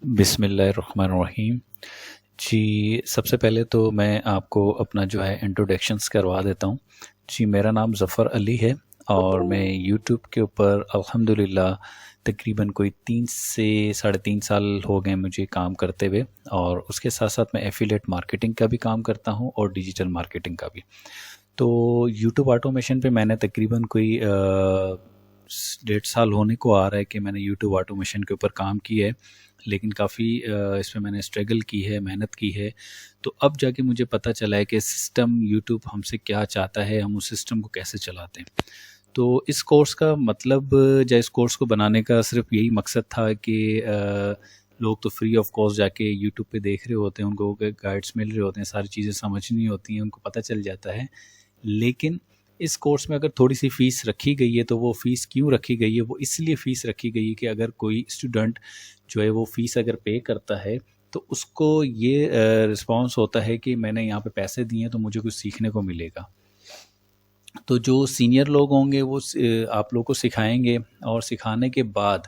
बिस्मिल्लाहिर्रहमानिर्रहीम। जी, सबसे पहले तो मैं आपको अपना जो है इंट्रोडक्शंस करवा देता हूँ। जी, मेरा नाम ज़फ़र अली है और मैं यूट्यूब के ऊपर अल्हम्दुलिल्लाह तकरीबन कोई 3 से साढ़े 3 साल हो गए मुझे काम करते हुए, और उसके साथ-साथ मैं एफ़िलिएट मार्केटिंग का भी काम करता हूँ और डिजिटल मार्केटिंग का भी। तो यूट्यूब ऑटोमेशन पे मैंने तकरीबन कोई 1.5 साल होने को आ रहा है कि मैंने यूट्यूब ऑटोमेशन के ऊपर काम किया है, लेकिन काफ़ी इसमें मैंने स्ट्रगल की है, मेहनत की है। तो अब जाके मुझे पता चला है कि सिस्टम यूट्यूब हमसे क्या चाहता है, हम उस सिस्टम को कैसे चलाते हैं। तो इस कोर्स का मतलब या इस कोर्स को बनाने का सिर्फ यही मकसद था कि लोग तो फ्री ऑफ कॉस्ट जाके यूट्यूब पे देख रहे होते हैं, उनको गाइड्स मिल रहे होते हैं, सारी चीज़ें समझनी होती हैं, उनको पता चल जाता है। लेकिन इस कोर्स में अगर थोड़ी-सी फ़ीस रखी गई है, तो वो फ़ीस क्यों रखी गई है? वो इसलिए फ़ीस रखी गई है कि अगर कोई स्टूडेंट जो है वो फ़ीस अगर पे करता है, तो उसको ये रिस्पॉन्स होता है कि मैंने यहाँ पे पैसे दिए हैं, तो मुझे कुछ सीखने को मिलेगा। तो जो सीनियर लोग होंगे वो आप लोग को सिखाएँगे, और सिखाने के बाद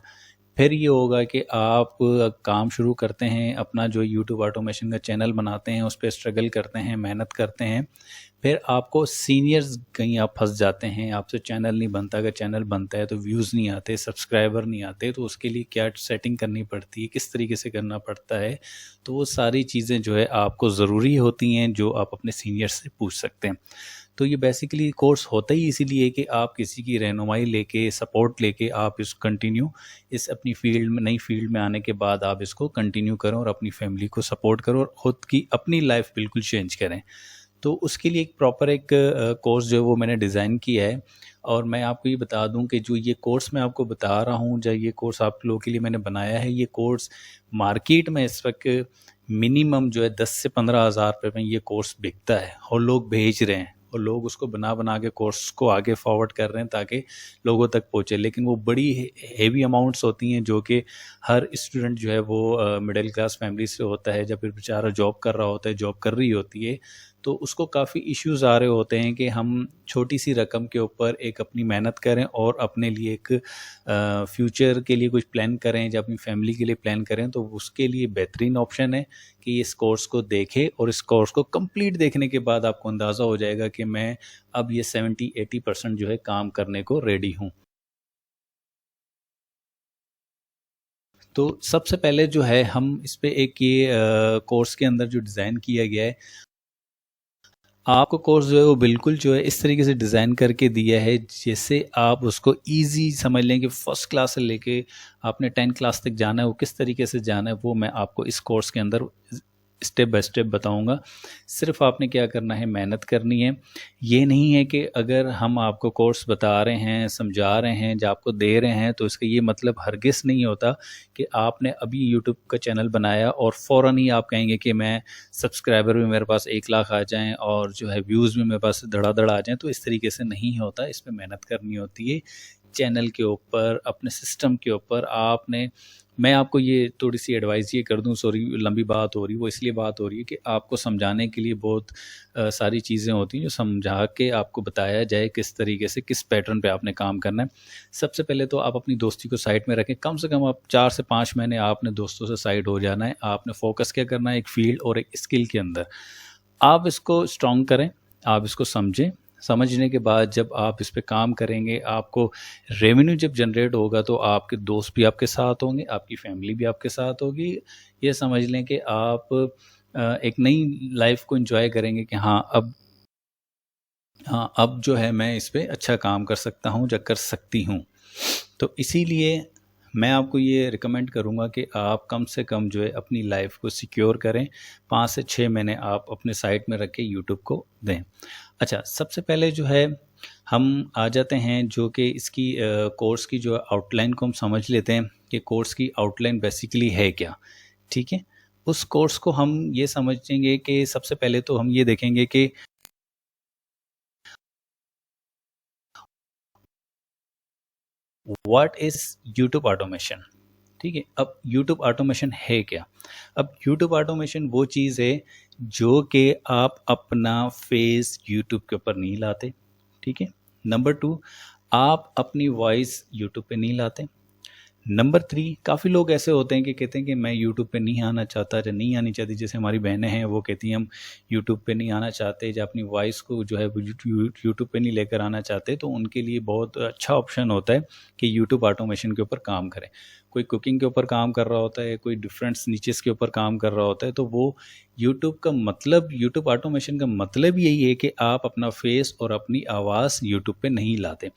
फिर ये होगा कि आप काम शुरू करते हैं, अपना जो यूट्यूब ऑटोमेशन का चैनल बनाते हैं, उस पे स्ट्रगल करते हैं, मेहनत करते हैं। फिर आपको सीनियर्स कहीं आप फँस जाते हैं, आपसे चैनल नहीं बनता, अगर चैनल बनता है तो व्यूज़ नहीं आते, सब्सक्राइबर नहीं आते, तो उसके लिए क्या सेटिंग करनी पड़ती है, किस तरीके से करना पड़ता है, तो वो सारी चीज़ें जो है आपको ज़रूरी होती हैं, जो आप अपने सीनियर से पूछ सकते हैं। तो ये बेसिकली कोर्स होता ही इसीलिए कि आप किसी की रहनुमाई लेके, सपोर्ट लेके आप इस कंटिन्यू इस अपनी फ़ील्ड में, नई फ़ील्ड में आने के बाद आप इसको कंटिन्यू करो और अपनी फ़ैमिली को सपोर्ट करो और ख़ुद की अपनी लाइफ़ बिल्कुल चेंज करें। तो उसके लिए एक प्रॉपर एक कोर्स जो है वो मैंने डिज़ाइन किया है। और मैं आपको ये बता दूँ कि जो ये कोर्स मैं आपको बता रहा हूँ, जो ये कोर्स आप लोगों के लिए मैंने बनाया है, ये कोर्स मार्केट में इस वक़्त मिनिमम जो है 10 से 15 हज़ार रुपए में ये कोर्स बिकता है, और लोग भेज रहे हैं, और लोग उसको बना-बना के कोर्स को आगे फॉरवर्ड कर रहे हैं ताकि लोगों तक पहुँचे। लेकिन वो बड़ी हेवी अमाउंट्स होती हैं, जो कि हर स्टूडेंट जो है वो मिडिल क्लास फैमिली से होता है, या फिर बेचारा जॉब कर रहा होता है, जॉब कर रही होती है, तो उसको काफ़ी इश्यूज़ आ रहे होते हैं कि हम छोटी-सी रकम के ऊपर एक अपनी मेहनत करें और अपने लिए एक फ्यूचर के लिए कुछ प्लान करें, या अपनी फैमिली के लिए प्लान करें। तो उसके लिए बेहतरीन ऑप्शन है कि इस कोर्स को देखें, और इस कोर्स को कंप्लीट देखने के बाद आपको अंदाज़ा हो जाएगा कि मैं अब ये 70-80% जो है काम करने को रेडी हूँ। तो सबसे पहले जो है हम इस पे एक ये कोर्स के अंदर जो डिज़ाइन किया गया है, आपको कोर्स जो है वो बिल्कुल जो है इस तरीके से डिज़ाइन करके दिया है, जैसे आप उसको ईज़ी समझ लें कि फर्स्ट क्लास से लेके आपने 10 क्लास तक जाना है, वो किस तरीके से जाना है, वो मैं आपको इस कोर्स के अंदर स्टेप बाय स्टेप बताऊँगा। सिर्फ़ आपने क्या करना है, मेहनत करनी है। ये नहीं है कि अगर हम आपको कोर्स बता रहे हैं, समझा रहे हैं, या आपको दे रहे हैं, तो इसका ये मतलब हरगिज़ नहीं होता कि आपने अभी यूट्यूब का चैनल बनाया और फ़ौरन ही आप कहेंगे कि मैं सब्सक्राइबर भी मेरे पास 1 लाख आ जाएँ और जो है व्यूज़ भी मेरे पास धड़ाधड़ आ जाएँ, तो इस तरीके से नहीं होता। इसमें मेहनत करनी होती है। चैनल के ऊपर, अपने सिस्टम के ऊपर आपने मैं आपको ये थोड़ी-सी एडवाइस ये कर दूँ, सॉरी लंबी बात हो रही है, वो इसलिए बात हो रही है कि आपको समझाने के लिए बहुत सारी चीज़ें होती हैं, जो समझा के आपको बताया जाए किस तरीके से, किस पैटर्न पे आपने काम करना है। सबसे पहले तो आप अपनी दोस्ती को साइड में रखें, कम से कम आप 4 से 5 महीने आपने दोस्तों से साइड हो जाना है। आपने फ़ोकस क्या करना है, एक फ़ील्ड और एक स्किल के अंदर। आप इसको स्ट्रॉन्ग करें, आप इसको समझें। समझने के बाद जब आप इस पे काम करेंगे, आपको रेवेन्यू जब जनरेट होगा, तो आपके दोस्त भी आपके साथ होंगे, आपकी फैमिली भी आपके साथ होगी। ये समझ लें कि आप एक नई लाइफ़ को एन्जॉय करेंगे कि अब जो है मैं इस पे अच्छा काम कर सकता हूँ या कर सकती हूँ। तो इसीलिए मैं आपको ये रिकमेंड करूँगा कि आप कम से कम जो है अपनी लाइफ़ को सिक्योर करें। 5 से 6 महीने आप अपने साइड में रख के यूट्यूब को दें। अच्छा, सबसे पहले जो है हम आ जाते हैं जो कि इसकी कोर्स की जो आउटलाइन को हम समझ लेते हैं कि कोर्स की आउटलाइन बेसिकली है क्या, ठीक है? उस कोर्स को हम ये समझेंगे कि सबसे पहले तो हम ये देखेंगे कि व्हाट इज़ यूट्यूब ऑटोमेशन, ठीक है? अब यूट्यूब ऑटोमेशन है क्या? अब यूट्यूब ऑटोमेशन वो चीज़ है जो कि आप अपना फेस यूट्यूब के ऊपर नहीं लाते, ठीक है? नंबर 2, आप अपनी वॉइस यूट्यूब पे नहीं लाते। नंबर 3, काफ़ी लोग ऐसे होते हैं कि कहते हैं कि मैं यूट्यूब पे नहीं आना चाहता या नहीं आनी चाहती। जैसे हमारी बहनें हैं वो कहती हैं हम यूट्यूब पे नहीं आना चाहते या अपनी वॉइस को जो है वो यूट्यूब पे नहीं लेकर आना चाहते, तो उनके लिए बहुत अच्छा ऑप्शन होता है कि यूट्यूब ऑटोमेशन के ऊपर काम करें। कोई कुकिंग के ऊपर काम कर रहा होता है, कोई डिफरेंट नीचेस के ऊपर काम कर रहा होता है, तो वो यूट्यूब ऑटोमेशन का मतलब यही है कि आप अपना फेस और अपनी आवाज़ यूट्यूब पे नहीं लाते।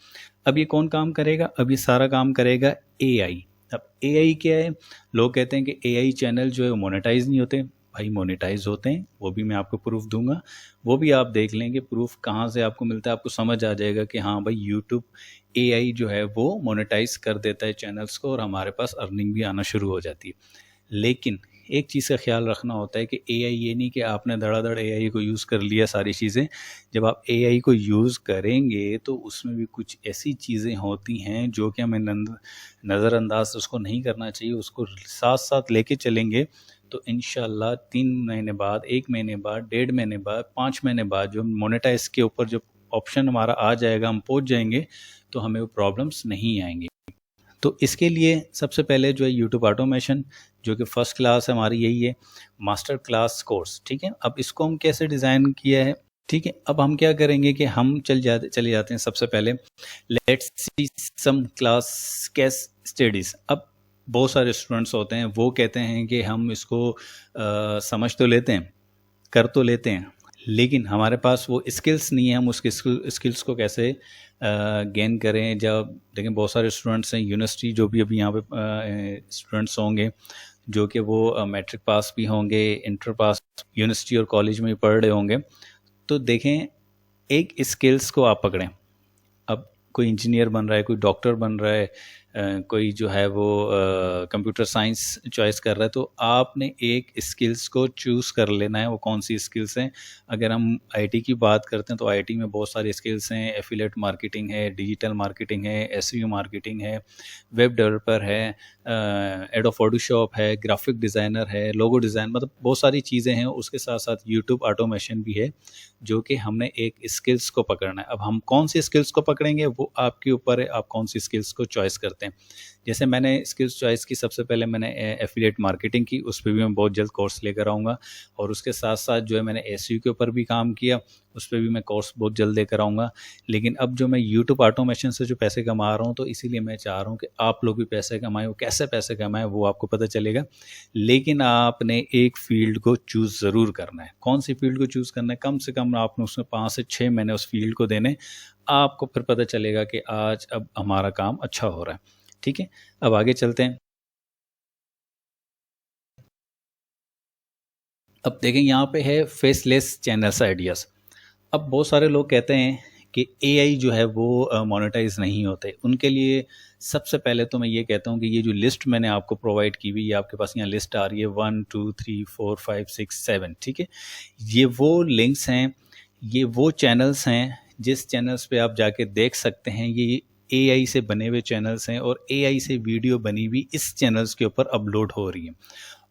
अब ये कौन काम करेगा? अब ये सारा काम करेगा एआई। अब एआई क्या है? लोग कहते हैं कि एआई चैनल जो है वो मोनेटाइज नहीं होते। भाई मोनेटाइज होते हैं, वो भी मैं आपको प्रूफ दूंगा। वो भी आप देख लेंगे प्रूफ कहाँ से आपको मिलता है, आपको समझ आ जाएगा कि हाँ भाई यूट्यूब एआई जो है वो मोनेटाइज कर देता है चैनल्स को और हमारे पास अर्निंग भी आना शुरू हो जाती है। लेकिन एक चीज़ का ख्याल रखना होता है कि एआई ये नहीं कि आपने धड़ाधड़ एआई को यूज़ कर लिया सारी चीज़ें। जब आप एआई को यूज़ करेंगे तो उसमें भी कुछ ऐसी चीज़ें होती हैं जो कि हमें नज़रअंदाज उसको नहीं करना चाहिए, उसको साथ साथ लेके चलेंगे तो इंशाल्लाह 3 महीने बाद, 1 महीने बाद, 1.5 महीने बाद, 5 महीने बाद जो मोनेटाइज के ऊपर जो ऑप्शन हमारा आ जाएगा, हम पहुंच जाएंगे, तो हमें वो प्रॉब्लम्स नहीं आएंगी। तो इसके लिए सबसे पहले जो है यूट्यूब ऑटोमेशन, जो कि फर्स्ट क्लास है हमारी, यही है मास्टर क्लास कोर्स। ठीक है, अब इसको हम कैसे डिज़ाइन किया है? ठीक है, अब हम क्या करेंगे कि हम चले जाते हैं सबसे पहले let's see some class case studies. अब बहुत सारे स्टूडेंट्स होते हैं वो कहते हैं कि हम इसको समझ तो लेते हैं, कर तो लेते हैं, लेकिन हमारे पास वो स्किल्स नहीं है, हम उसके स्किल्स को कैसे गेन करें। जब देखें बहुत सारे स्टूडेंट्स हैं यूनिवर्सिटी, जो भी अभी यहाँ पे स्टूडेंट्स होंगे जो कि वो मैट्रिक पास भी होंगे, इंटर पास यूनिवर्सिटी और कॉलेज में पढ़ रहे होंगे, तो देखें एक स्किल्स को आप पकड़ें। अब कोई इंजीनियर बन रहा है, कोई डॉक्टर बन रहा है, कोई जो है वो कंप्यूटर साइंस चॉइस कर रहा है, तो आपने एक स्किल्स को चूज़ कर लेना है। वो कौन सी स्किल्स हैं? अगर हम आईटी की बात करते हैं तो आईटी में बहुत सारी स्किल्स हैं। एफिलिएट मार्केटिंग है, डिजिटल मार्केटिंग है, एसईओ मार्केटिंग है, वेब डेवलपर है, एडोब फोटोशॉप है, ग्राफिक डिज़ाइनर है, लोगो डिज़ाइन, मतलब बहुत सारी चीज़ें हैं। उसके साथ साथ यूट्यूब ऑटोमेशन भी है, जो कि हमने एक स्किल्स को पकड़ना है। अब हम कौन सी स्किल्स को पकड़ेंगे वो आपके ऊपर है, आप कौन सी स्किल्स को चॉइस करते हैं। जैसे मैंने स्किल्स चॉइस की, सबसे पहले मैंने एफिलिएट मार्केटिंग की, उस पर भी मैं बहुत जल्द कोर्स लेकर आऊँगा। और उसके साथ साथ जो है मैंने एसईओ के ऊपर भी काम किया, उस पर भी मैं कोर्स बहुत जल्द लेकर आऊँगा। लेकिन अब जो मैं यूट्यूब ऑटोमेशन से जो पैसे कमा रहा हूँ, तो इसीलिए मैं चाह रहा हूँ कि आप लोग भी पैसे कमाएँ। वो कैसे पैसे कमाएँ वो आपको पता चलेगा, लेकिन आपने एक फ़ील्ड को चूज़ ज़रूर करना है। कौन सी फ़ील्ड को चूज़ करना है? कम से कम आपने उसमें 5 से 6 महीने उस फ़ील्ड को देने, आपको फिर पता चलेगा कि आज अब हमारा काम अच्छा हो रहा है। ठीक है, अब आगे चलते हैं। अब देखें यहाँ पे है फेसलेस चैनल्स आइडियाज़। अब बहुत सारे लोग कहते हैं कि एआई जो है वो मोनेटाइज नहीं होते। उनके लिए सबसे पहले तो मैं ये कहता हूँ कि ये जो लिस्ट मैंने आपको प्रोवाइड की हुई है, आपके पास यहाँ लिस्ट आ रही है 1 2 3 4 5 6 7, ठीक है। ये वो लिंक्स हैं, ये वो चैनल्स हैं जिस चैनल्स पे आप जाके देख सकते हैं। ये एआई से बने हुए चैनल्स हैं और एआई से वीडियो बनी हुई इस चैनल्स के ऊपर अपलोड हो रही है,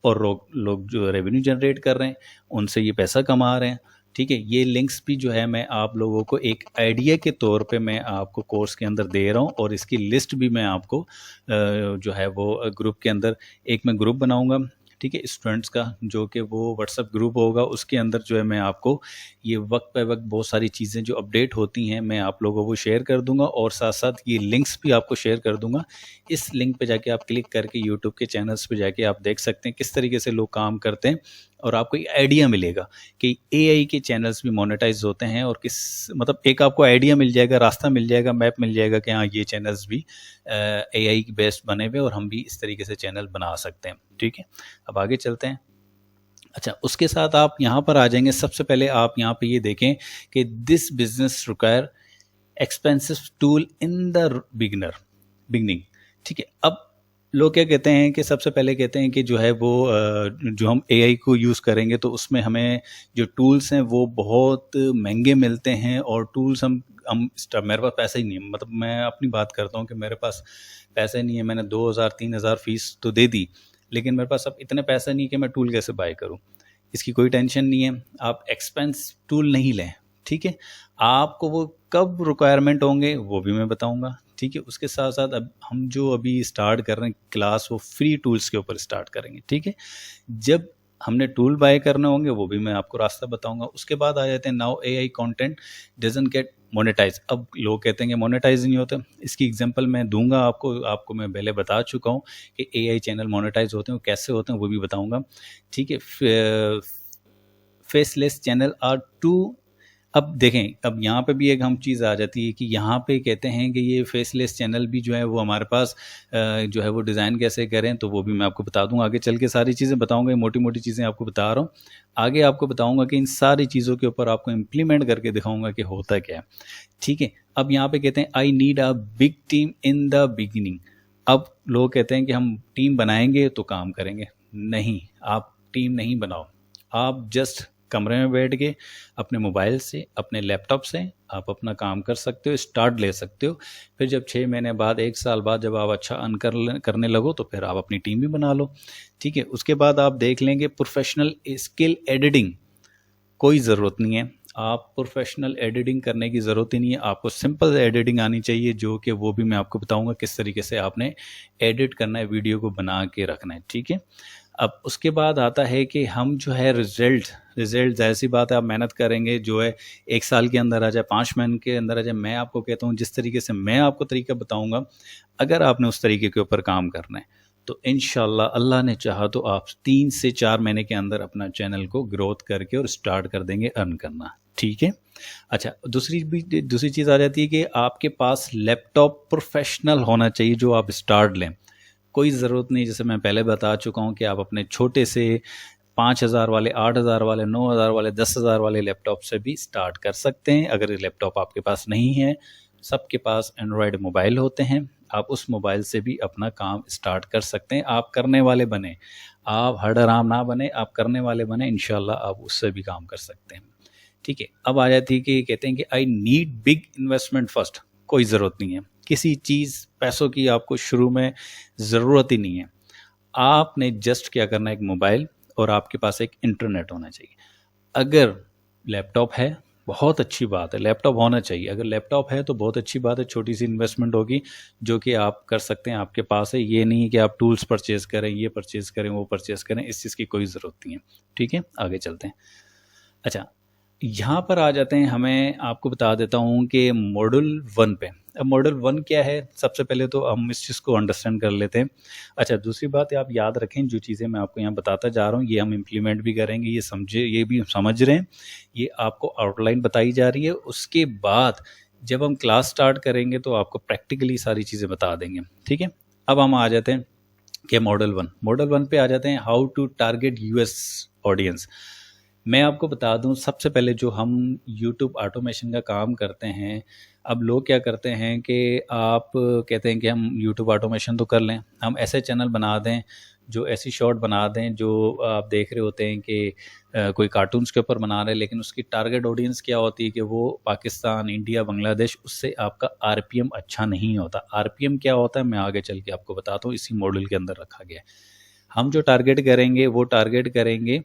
और लोग लोग जो रेवेन्यू जनरेट कर रहे हैं, उनसे ये पैसा कमा रहे हैं। ठीक है, ये लिंक्स भी जो है मैं आप लोगों को एक आइडिया के तौर पे मैं आपको कोर्स के अंदर दे रहा हूँ, और इसकी लिस्ट भी मैं आपको जो है वो ग्रुप के अंदर एक मैं ग्रुप बनाऊंगा, ठीक है, स्टूडेंट्स का, जो कि वो व्हाट्सएप ग्रुप होगा। उसके अंदर जो है मैं आपको ये वक्त पे वक्त बहुत सारी चीज़ें जो अपडेट होती हैं मैं आप लोगों को शेयर कर दूंगा, और साथ साथ ये लिंक्स भी आपको शेयर कर दूंगा। इस लिंक पे जाके आप क्लिक करके यूट्यूब के चैनल्स पे जाके आप देख सकते हैं किस तरीके से लोग काम करते हैं, और आपको एक आइडिया मिलेगा कि एआई के चैनल्स भी मोनेटाइज होते हैं, और किस मतलब एक आपको आइडिया मिल जाएगा, रास्ता मिल जाएगा, मैप मिल जाएगा कि हाँ ये चैनल्स भी एआई की बेस्ड बने हुए, और हम भी इस तरीके से चैनल बना सकते हैं। ठीक है, अब आगे चलते हैं। अच्छा, उसके साथ आप यहाँ पर आ जाएंगे। सबसे पहले आप यहाँ पे ये देखें कि this business require expensive tool in the beginning. ठीक है, अब लोग क्या कहते हैं कि सबसे पहले कहते हैं कि जो है वो जो हम एआई को यूज़ करेंगे तो उसमें हमें जो टूल्स हैं वो बहुत महंगे मिलते हैं, और टूल्स हम मेरे पास पैसे ही नहीं है। मतलब मैं अपनी बात करता हूँ कि मेरे पास पैसे नहीं है, मैंने 2000-3000 फीस तो दे दी, लेकिन मेरे पास अब इतने पैसे नहीं कि मैं टूल कैसे बाय करूँ। इसकी कोई टेंशन नहीं है, आप एक्सपेंस टूल नहीं लें। ठीक है, आपको वो कब रिक्वायरमेंट होंगे वो भी मैं बताऊंगा। ठीक है। उसके साथ साथ अब हम जो अभी स्टार्ट कर रहे हैं क्लास, वो फ्री टूल्स के ऊपर स्टार्ट करेंगे, ठीक है। जब हमने टूल बाय करने होंगे वो भी मैं आपको रास्ता बताऊंगा। उसके बाद आ जाते हैं now AI content doesn't get monetise. अब लोग कहते हैं कि मोनेटाइज नहीं होता, इसकी एग्जांपल मैं दूंगा आपको मैं पहले बता चुका हूँ कि एआई चैनल मोनेटाइज होते हैं, कैसे होते हैं वो भी बताऊंगा, ठीक है। Faceless channel are two. अब देखें, अब यहाँ पे भी एक हम चीज़ आ जाती है कि यहाँ पे कहते हैं कि ये फेसलेस चैनल भी जो है वो हमारे पास जो है वो डिज़ाइन कैसे करें, तो वो भी मैं आपको बता दूंगा आगे चल के। सारी चीज़ें बताऊंगा, मोटी मोटी चीज़ें आपको बता रहा हूँ, आगे आपको बताऊंगा कि इन सारी चीज़ों के ऊपर आपको इम्प्लीमेंट करके दिखाऊंगा कि होता क्या है, ठीक है। अब यहाँ पे कहते हैं I need a big team in the beginning. अब लोग कहते हैं कि हम टीम बनाएंगे तो काम करेंगे। नहीं, आप टीम नहीं बनाओ, आप जस्ट कमरे में बैठ के अपने मोबाइल से, अपने लैपटॉप से आप अपना काम कर सकते हो, स्टार्ट ले सकते हो। फिर जब 6 महीने बाद, 1 साल बाद जब आप अच्छा अर्न करने लगो तो फिर आप अपनी टीम भी बना लो, ठीक है। उसके बाद आप देख लेंगे प्रोफेशनल स्किल एडिटिंग, कोई ज़रूरत नहीं है, आप प्रोफेशनल एडिटिंग करने की ज़रूरत ही नहीं है। आपको सिंपल एडिटिंग आनी चाहिए, जो कि वो भी मैं आपको बताऊंगा किस तरीके से आपने एडिट करना है, वीडियो को बना के रखना है, ठीक है। अब उसके बाद आता है कि हम जो है रिजल्ट ऐसी बात है, आप मेहनत करेंगे जो है 1 साल के अंदर आ जाए, 5 महीने के अंदर आ जाए। मैं आपको कहता हूँ जिस तरीके से मैं आपको तरीका बताऊंगा, अगर आपने उस तरीके के ऊपर काम करना है तो इंशाल्लाह अल्लाह ने चाहा तो आप 3 से 4 महीने के अंदर अपना चैनल को ग्रोथ करके और स्टार्ट कर देंगे अर्न करना, ठीक है। अच्छा, दूसरी चीज़ आ जाती है कि आपके पास लैपटॉप प्रोफेशनल होना चाहिए जो आप स्टार्ट लें। कोई ज़रूरत नहीं, जैसे मैं पहले बता चुका हूँ कि आप अपने छोटे से 5,000 वाले, 8,000 वाले, 9,000 वाले, 10,000 वाले लैपटॉप से भी स्टार्ट कर सकते हैं। अगर ये लैपटॉप आपके पास नहीं है, सबके पास एंड्रॉयड मोबाइल होते हैं, आप उस मोबाइल से भी अपना काम स्टार्ट कर सकते हैं। आप करने वाले बने, आप हरडराम ना बने, आप करने वाले बने, इंशाल्लाह आप उससे भी काम कर सकते हैं, ठीक है। अब आ जाती है कि कहते हैं कि I need big investment first. कोई ज़रूरत नहीं है किसी चीज़, पैसों की आपको शुरू में ज़रूरत ही नहीं है। आपने जस्ट क्या करना है, एक मोबाइल और आपके पास एक इंटरनेट होना चाहिए। अगर लैपटॉप है बहुत अच्छी बात है, लैपटॉप होना चाहिए। अगर लैपटॉप है तो बहुत अच्छी बात है, छोटी सी इन्वेस्टमेंट होगी जो कि आप कर सकते हैं, आपके पास है। ये नहीं कि आप टूल्स परचेज करें, ये परचेज करें, वो परचेज करें, इस चीज़ की कोई ज़रूरत नहीं है, ठीक है। आगे चलते हैं। अच्छा, यहाँ पर आ जाते हैं, हमें आपको बता देता हूँ कि मॉड्यूल 1 पे। अब मॉड्यूल 1 क्या है, सबसे पहले तो हम इस चीज़ को अंडरस्टैंड कर लेते हैं। अच्छा, दूसरी बात आप याद रखें, जो चीज़ें मैं आपको यहाँ बताता जा रहा हूँ ये हम इम्प्लीमेंट भी करेंगे, ये समझे, ये भी समझ रहे हैं, ये आपको आउटलाइन बताई जा रही है। उसके बाद जब हम क्लास स्टार्ट करेंगे तो आपको प्रैक्टिकली सारी चीज़ें बता देंगे, ठीक है। अब हम आ जाते हैं कि मॉडल 1 पे आ जाते हैं, how to target US audience. मैं आपको बता दूं, सबसे पहले जो हम YouTube ऑटोमेशन का काम करते हैं, अब लोग क्या करते हैं कि आप कहते हैं कि हम YouTube ऑटोमेशन तो कर लें, हम ऐसे चैनल बना दें, जो ऐसी शॉर्ट बना दें जो आप देख रहे होते हैं कि कोई कार्टून्स के ऊपर बना रहे हैं, लेकिन उसकी टारगेट ऑडियंस क्या होती है कि वो पाकिस्तान, इंडिया, बांग्लादेश, उससे आपका RPM अच्छा नहीं होता। RPM क्या होता है मैं आगे चल के आपको बताता हूँ, इसी मॉडल के अंदर रखा गया है। हम जो टारगेट करेंगे वो टारगेट करेंगे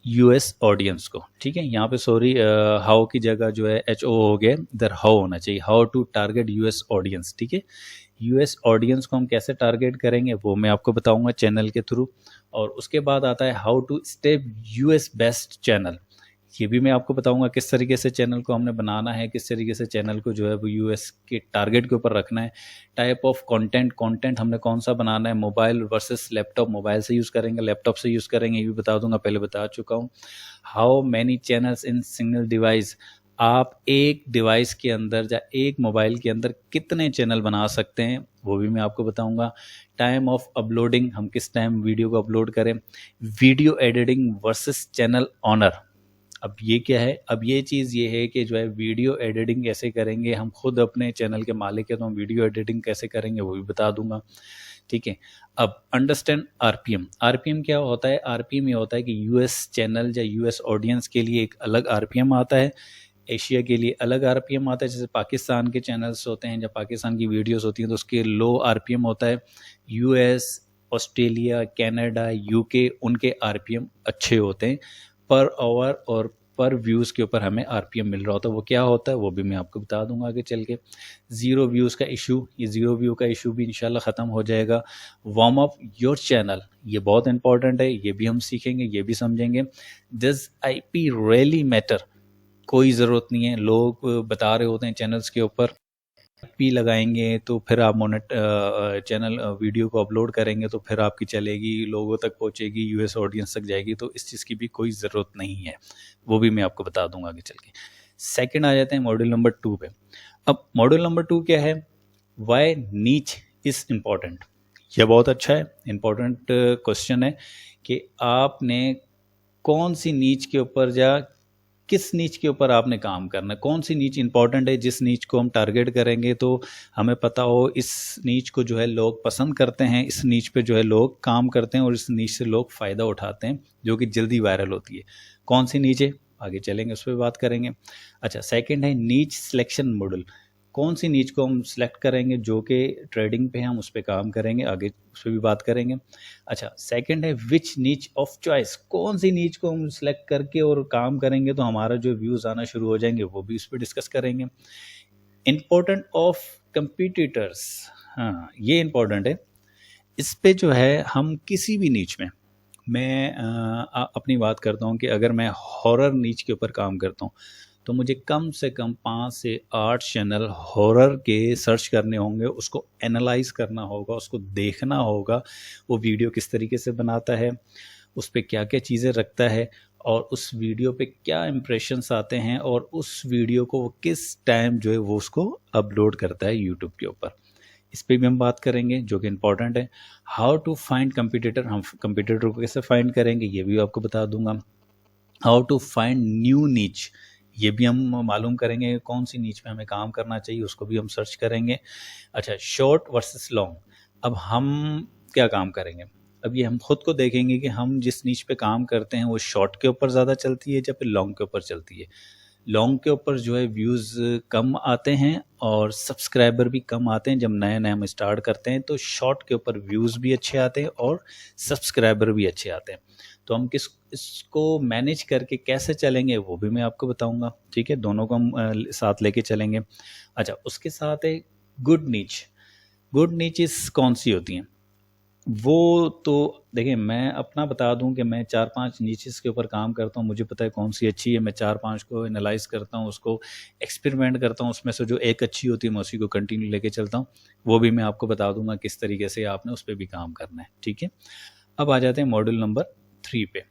यूएस ऑडियंस को, ठीक है। यहाँ पे सॉरी, हाउ की जगह जो है HO हो गया, इधर हाउ होना चाहिए, how to target US audience, ठीक है। यूएस ऑडियंस को हम कैसे टारगेट करेंगे वो मैं आपको बताऊंगा चैनल के थ्रू। और उसके बाद आता है how to stay US best channel, ये भी मैं आपको बताऊंगा किस तरीके से चैनल को हमने बनाना है, किस तरीके से चैनल को जो है वो यूएस के टारगेट के ऊपर रखना है। टाइप ऑफ कंटेंट हमने कौन सा बनाना है, मोबाइल वर्सेस लैपटॉप, मोबाइल से यूज़ करेंगे, लैपटॉप से यूज़ करेंगे, ये भी बता दूंगा, पहले बता चुका हूँ। How many channels in single device, आप एक डिवाइस के अंदर या एक मोबाइल के अंदर कितने चैनल बना सकते हैं वो भी मैं आपको बताऊंगा। टाइम ऑफ अपलोडिंग, हम किस टाइम वीडियो को अपलोड करें। Video editing versus channel owner, अब ये क्या है, अब ये चीज़ ये है कि जो है वीडियो एडिटिंग कैसे करेंगे, हम खुद अपने चैनल के मालिक है तो हम वीडियो एडिटिंग कैसे करेंगे वो भी बता दूंगा, ठीक है। अब अंडरस्टैंड आरपीएम क्या होता है। आरपीएम ये होता है कि यूएस चैनल या यूएस ऑडियंस के लिए एक अलग आरपीएम आता है, एशिया के लिए अलग आरपीएम आता है। जैसे पाकिस्तान के चैनल्स होते हैं, जब पाकिस्तान की वीडियोस होती हैं तो उसके लो आरपीएम होता है। यूएस, ऑस्ट्रेलिया, कनाडा, यूके, उनके आरपीएम अच्छे होते हैं, पर आवर और पर व्यूज़ के ऊपर हमें आरपीएम मिल रहा होता है। वो क्या होता है वो भी मैं आपको बता दूंगा आगे चल के। ज़ीरो व्यूज़ का इशू, ये ज़ीरो व्यू का इशू भी इंशाल्लाह ख़त्म हो जाएगा। वार्म अप योर चैनल, ये बहुत इंपॉर्टेंट है, ये भी हम सीखेंगे, ये भी समझेंगे। डज आईपी रियली मैटर, कोई ज़रूरत नहीं है। लोग बता रहे होते हैं चैनल्स के ऊपर पी लगाएंगे तो फिर आप चैनल वीडियो को अपलोड करेंगे तो फिर आपकी चलेगी, लोगों तक पहुंचेगी, यूएस ऑडियंस तक जाएगी, तो इस चीज़ की भी कोई ज़रूरत नहीं है, वो भी मैं आपको बता दूंगा आगे चल के। सेकंड आ जाते हैं मॉड्यूल नंबर 2 पे। अब मॉड्यूल नंबर 2 क्या है, वाई नीच इज़ इम्पॉर्टेंट। यह बहुत अच्छा है, इम्पॉर्टेंट क्वेश्चन है कि आपने कौन सी नीच के ऊपर किस नीच के ऊपर आपने काम करना है, कौन सी नीच इंपॉर्टेंट है। जिस नीच को हम टारगेट करेंगे तो हमें पता हो इस नीच को जो है लोग पसंद करते हैं, इस नीच पे जो है लोग काम करते हैं और इस नीच से लोग फ़ायदा उठाते हैं, जो कि जल्दी वायरल होती है। कौन सी नीच है आगे चलेंगे उस पर बात करेंगे। अच्छा, सेकंड है नीच सिलेक्शन मॉडल। कौन सी नीच को हम सिलेक्ट करेंगे जो कि ट्रेडिंग पे हम उस पर काम करेंगे, आगे उस पर भी बात करेंगे। अच्छा, सेकंड है विच नीच ऑफ चॉइस, कौन सी नीच को हम सिलेक्ट करके और काम करेंगे तो हमारा जो व्यूज़ आना शुरू हो जाएंगे, वो भी इस पर डिस्कस करेंगे। इम्पोर्टेंट ऑफ कंपटीटर्स, हाँ ये इम्पोर्टेंट है। इस पे जो है हम किसी भी नीच में, मैं अपनी बात करता हूँ कि अगर मैं हॉरर नीच के ऊपर काम करता हूँ तो मुझे कम से कम 5 से 8 चैनल हॉरर के सर्च करने होंगे, उसको एनालाइज करना होगा, उसको देखना होगा वो वीडियो किस तरीके से बनाता है, उस पर क्या क्या चीज़ें रखता है और उस वीडियो पे क्या इम्प्रेशंस आते हैं और उस वीडियो को वो किस टाइम जो है वो उसको अपलोड करता है यूट्यूब के ऊपर। इस पर भी हम बात करेंगे जो कि इम्पॉर्टेंट है। हाउ टू फाइंड कंपटीटर, हम कंपटीटर को कैसे फाइंड करेंगे ये भी आपको बता दूंगा। हाउ टू फाइंड न्यू नीच, ये भी हम मालूम करेंगे, कौन सी नीच में हमें काम करना चाहिए उसको भी हम सर्च करेंगे। अच्छा, शॉर्ट वर्सेस लॉन्ग, अब हम क्या काम करेंगे, अब ये हम खुद को देखेंगे कि हम जिस नीच पे काम करते हैं वो शॉर्ट के ऊपर ज़्यादा चलती है या फिर लॉन्ग के ऊपर चलती है। लॉन्ग के ऊपर जो है व्यूज़ कम आते हैं और सब्सक्राइबर भी कम आते हैं। जब नए नए हम स्टार्ट करते हैं तो शॉर्ट के ऊपर व्यूज़ भी अच्छे आते हैं और सब्सक्राइबर भी अच्छे आते हैं। तो हम इसको मैनेज करके कैसे चलेंगे वो भी मैं आपको बताऊंगा, ठीक है, दोनों को हम साथ लेके चलेंगे। अच्छा, उसके साथ है गुड नीच। गुड नीचेस कौन सी होती हैं, वो तो देखिए मैं अपना बता दूं कि मैं 4-5 नीचेस के ऊपर काम करता हूं, मुझे पता है कौन सी अच्छी है, मैं 4-5 को एनालाइज करता हूं, उसको एक्सपेरिमेंट करता हूं, उसमें से जो एक अच्छी होती है मैं उसी को कंटिन्यू लेके चलता हूं। वो भी मैं आपको बता दूंगा किस तरीके से आपने उस पर भी काम करना है, ठीक है। अब आ जाते हैं मॉड्यूल नंबर 3 पे।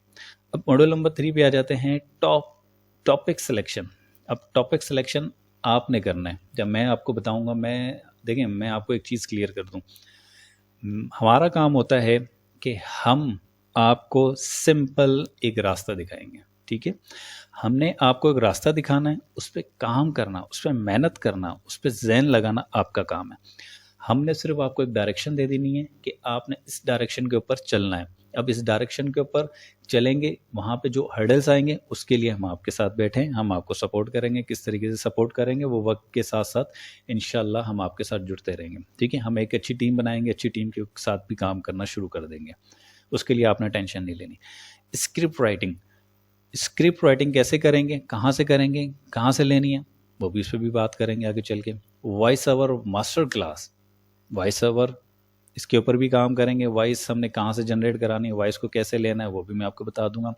अब मॉड्यूल नंबर 3 पे आ जाते हैं टॉपिक सिलेक्शन। अब टॉपिक सिलेक्शन आपने करना है। जब मैं आपको बताऊंगा, देखिए मैं आपको एक चीज़ क्लियर कर दूं, हमारा काम होता है कि हम आपको सिंपल एक रास्ता दिखाएंगे, ठीक है। हमने आपको एक रास्ता दिखाना है, उस पर काम करना, उस पर मेहनत करना, उस पर ज़हन लगाना आपका काम है। हमने सिर्फ आपको एक डायरेक्शन दे देनी है कि आपने इस डायरेक्शन के ऊपर चलना है। अब इस डायरेक्शन के ऊपर चलेंगे, वहाँ पे जो हर्डल्स आएंगे उसके लिए हम आपके साथ बैठे हैं, हम आपको सपोर्ट करेंगे। किस तरीके से सपोर्ट करेंगे वो वक्त के साथ साथ इंशाल्लाह हम आपके साथ जुड़ते रहेंगे, ठीक है। हम एक अच्छी टीम बनाएंगे, अच्छी टीम के साथ भी काम करना शुरू कर देंगे, उसके लिए आपने टेंशन नहीं लेनी। स्क्रिप्ट राइटिंग कैसे करेंगे, कहाँ से करेंगे, कहाँ से लेनी है, वो भी इस पर भी बात करेंगे आगे चल के। Voice over master class, voice over इसके ऊपर भी काम करेंगे। वॉइस हमने कहाँ से जनरेट करानी है, वॉइस को कैसे लेना है वो भी मैं आपको बता दूंगा।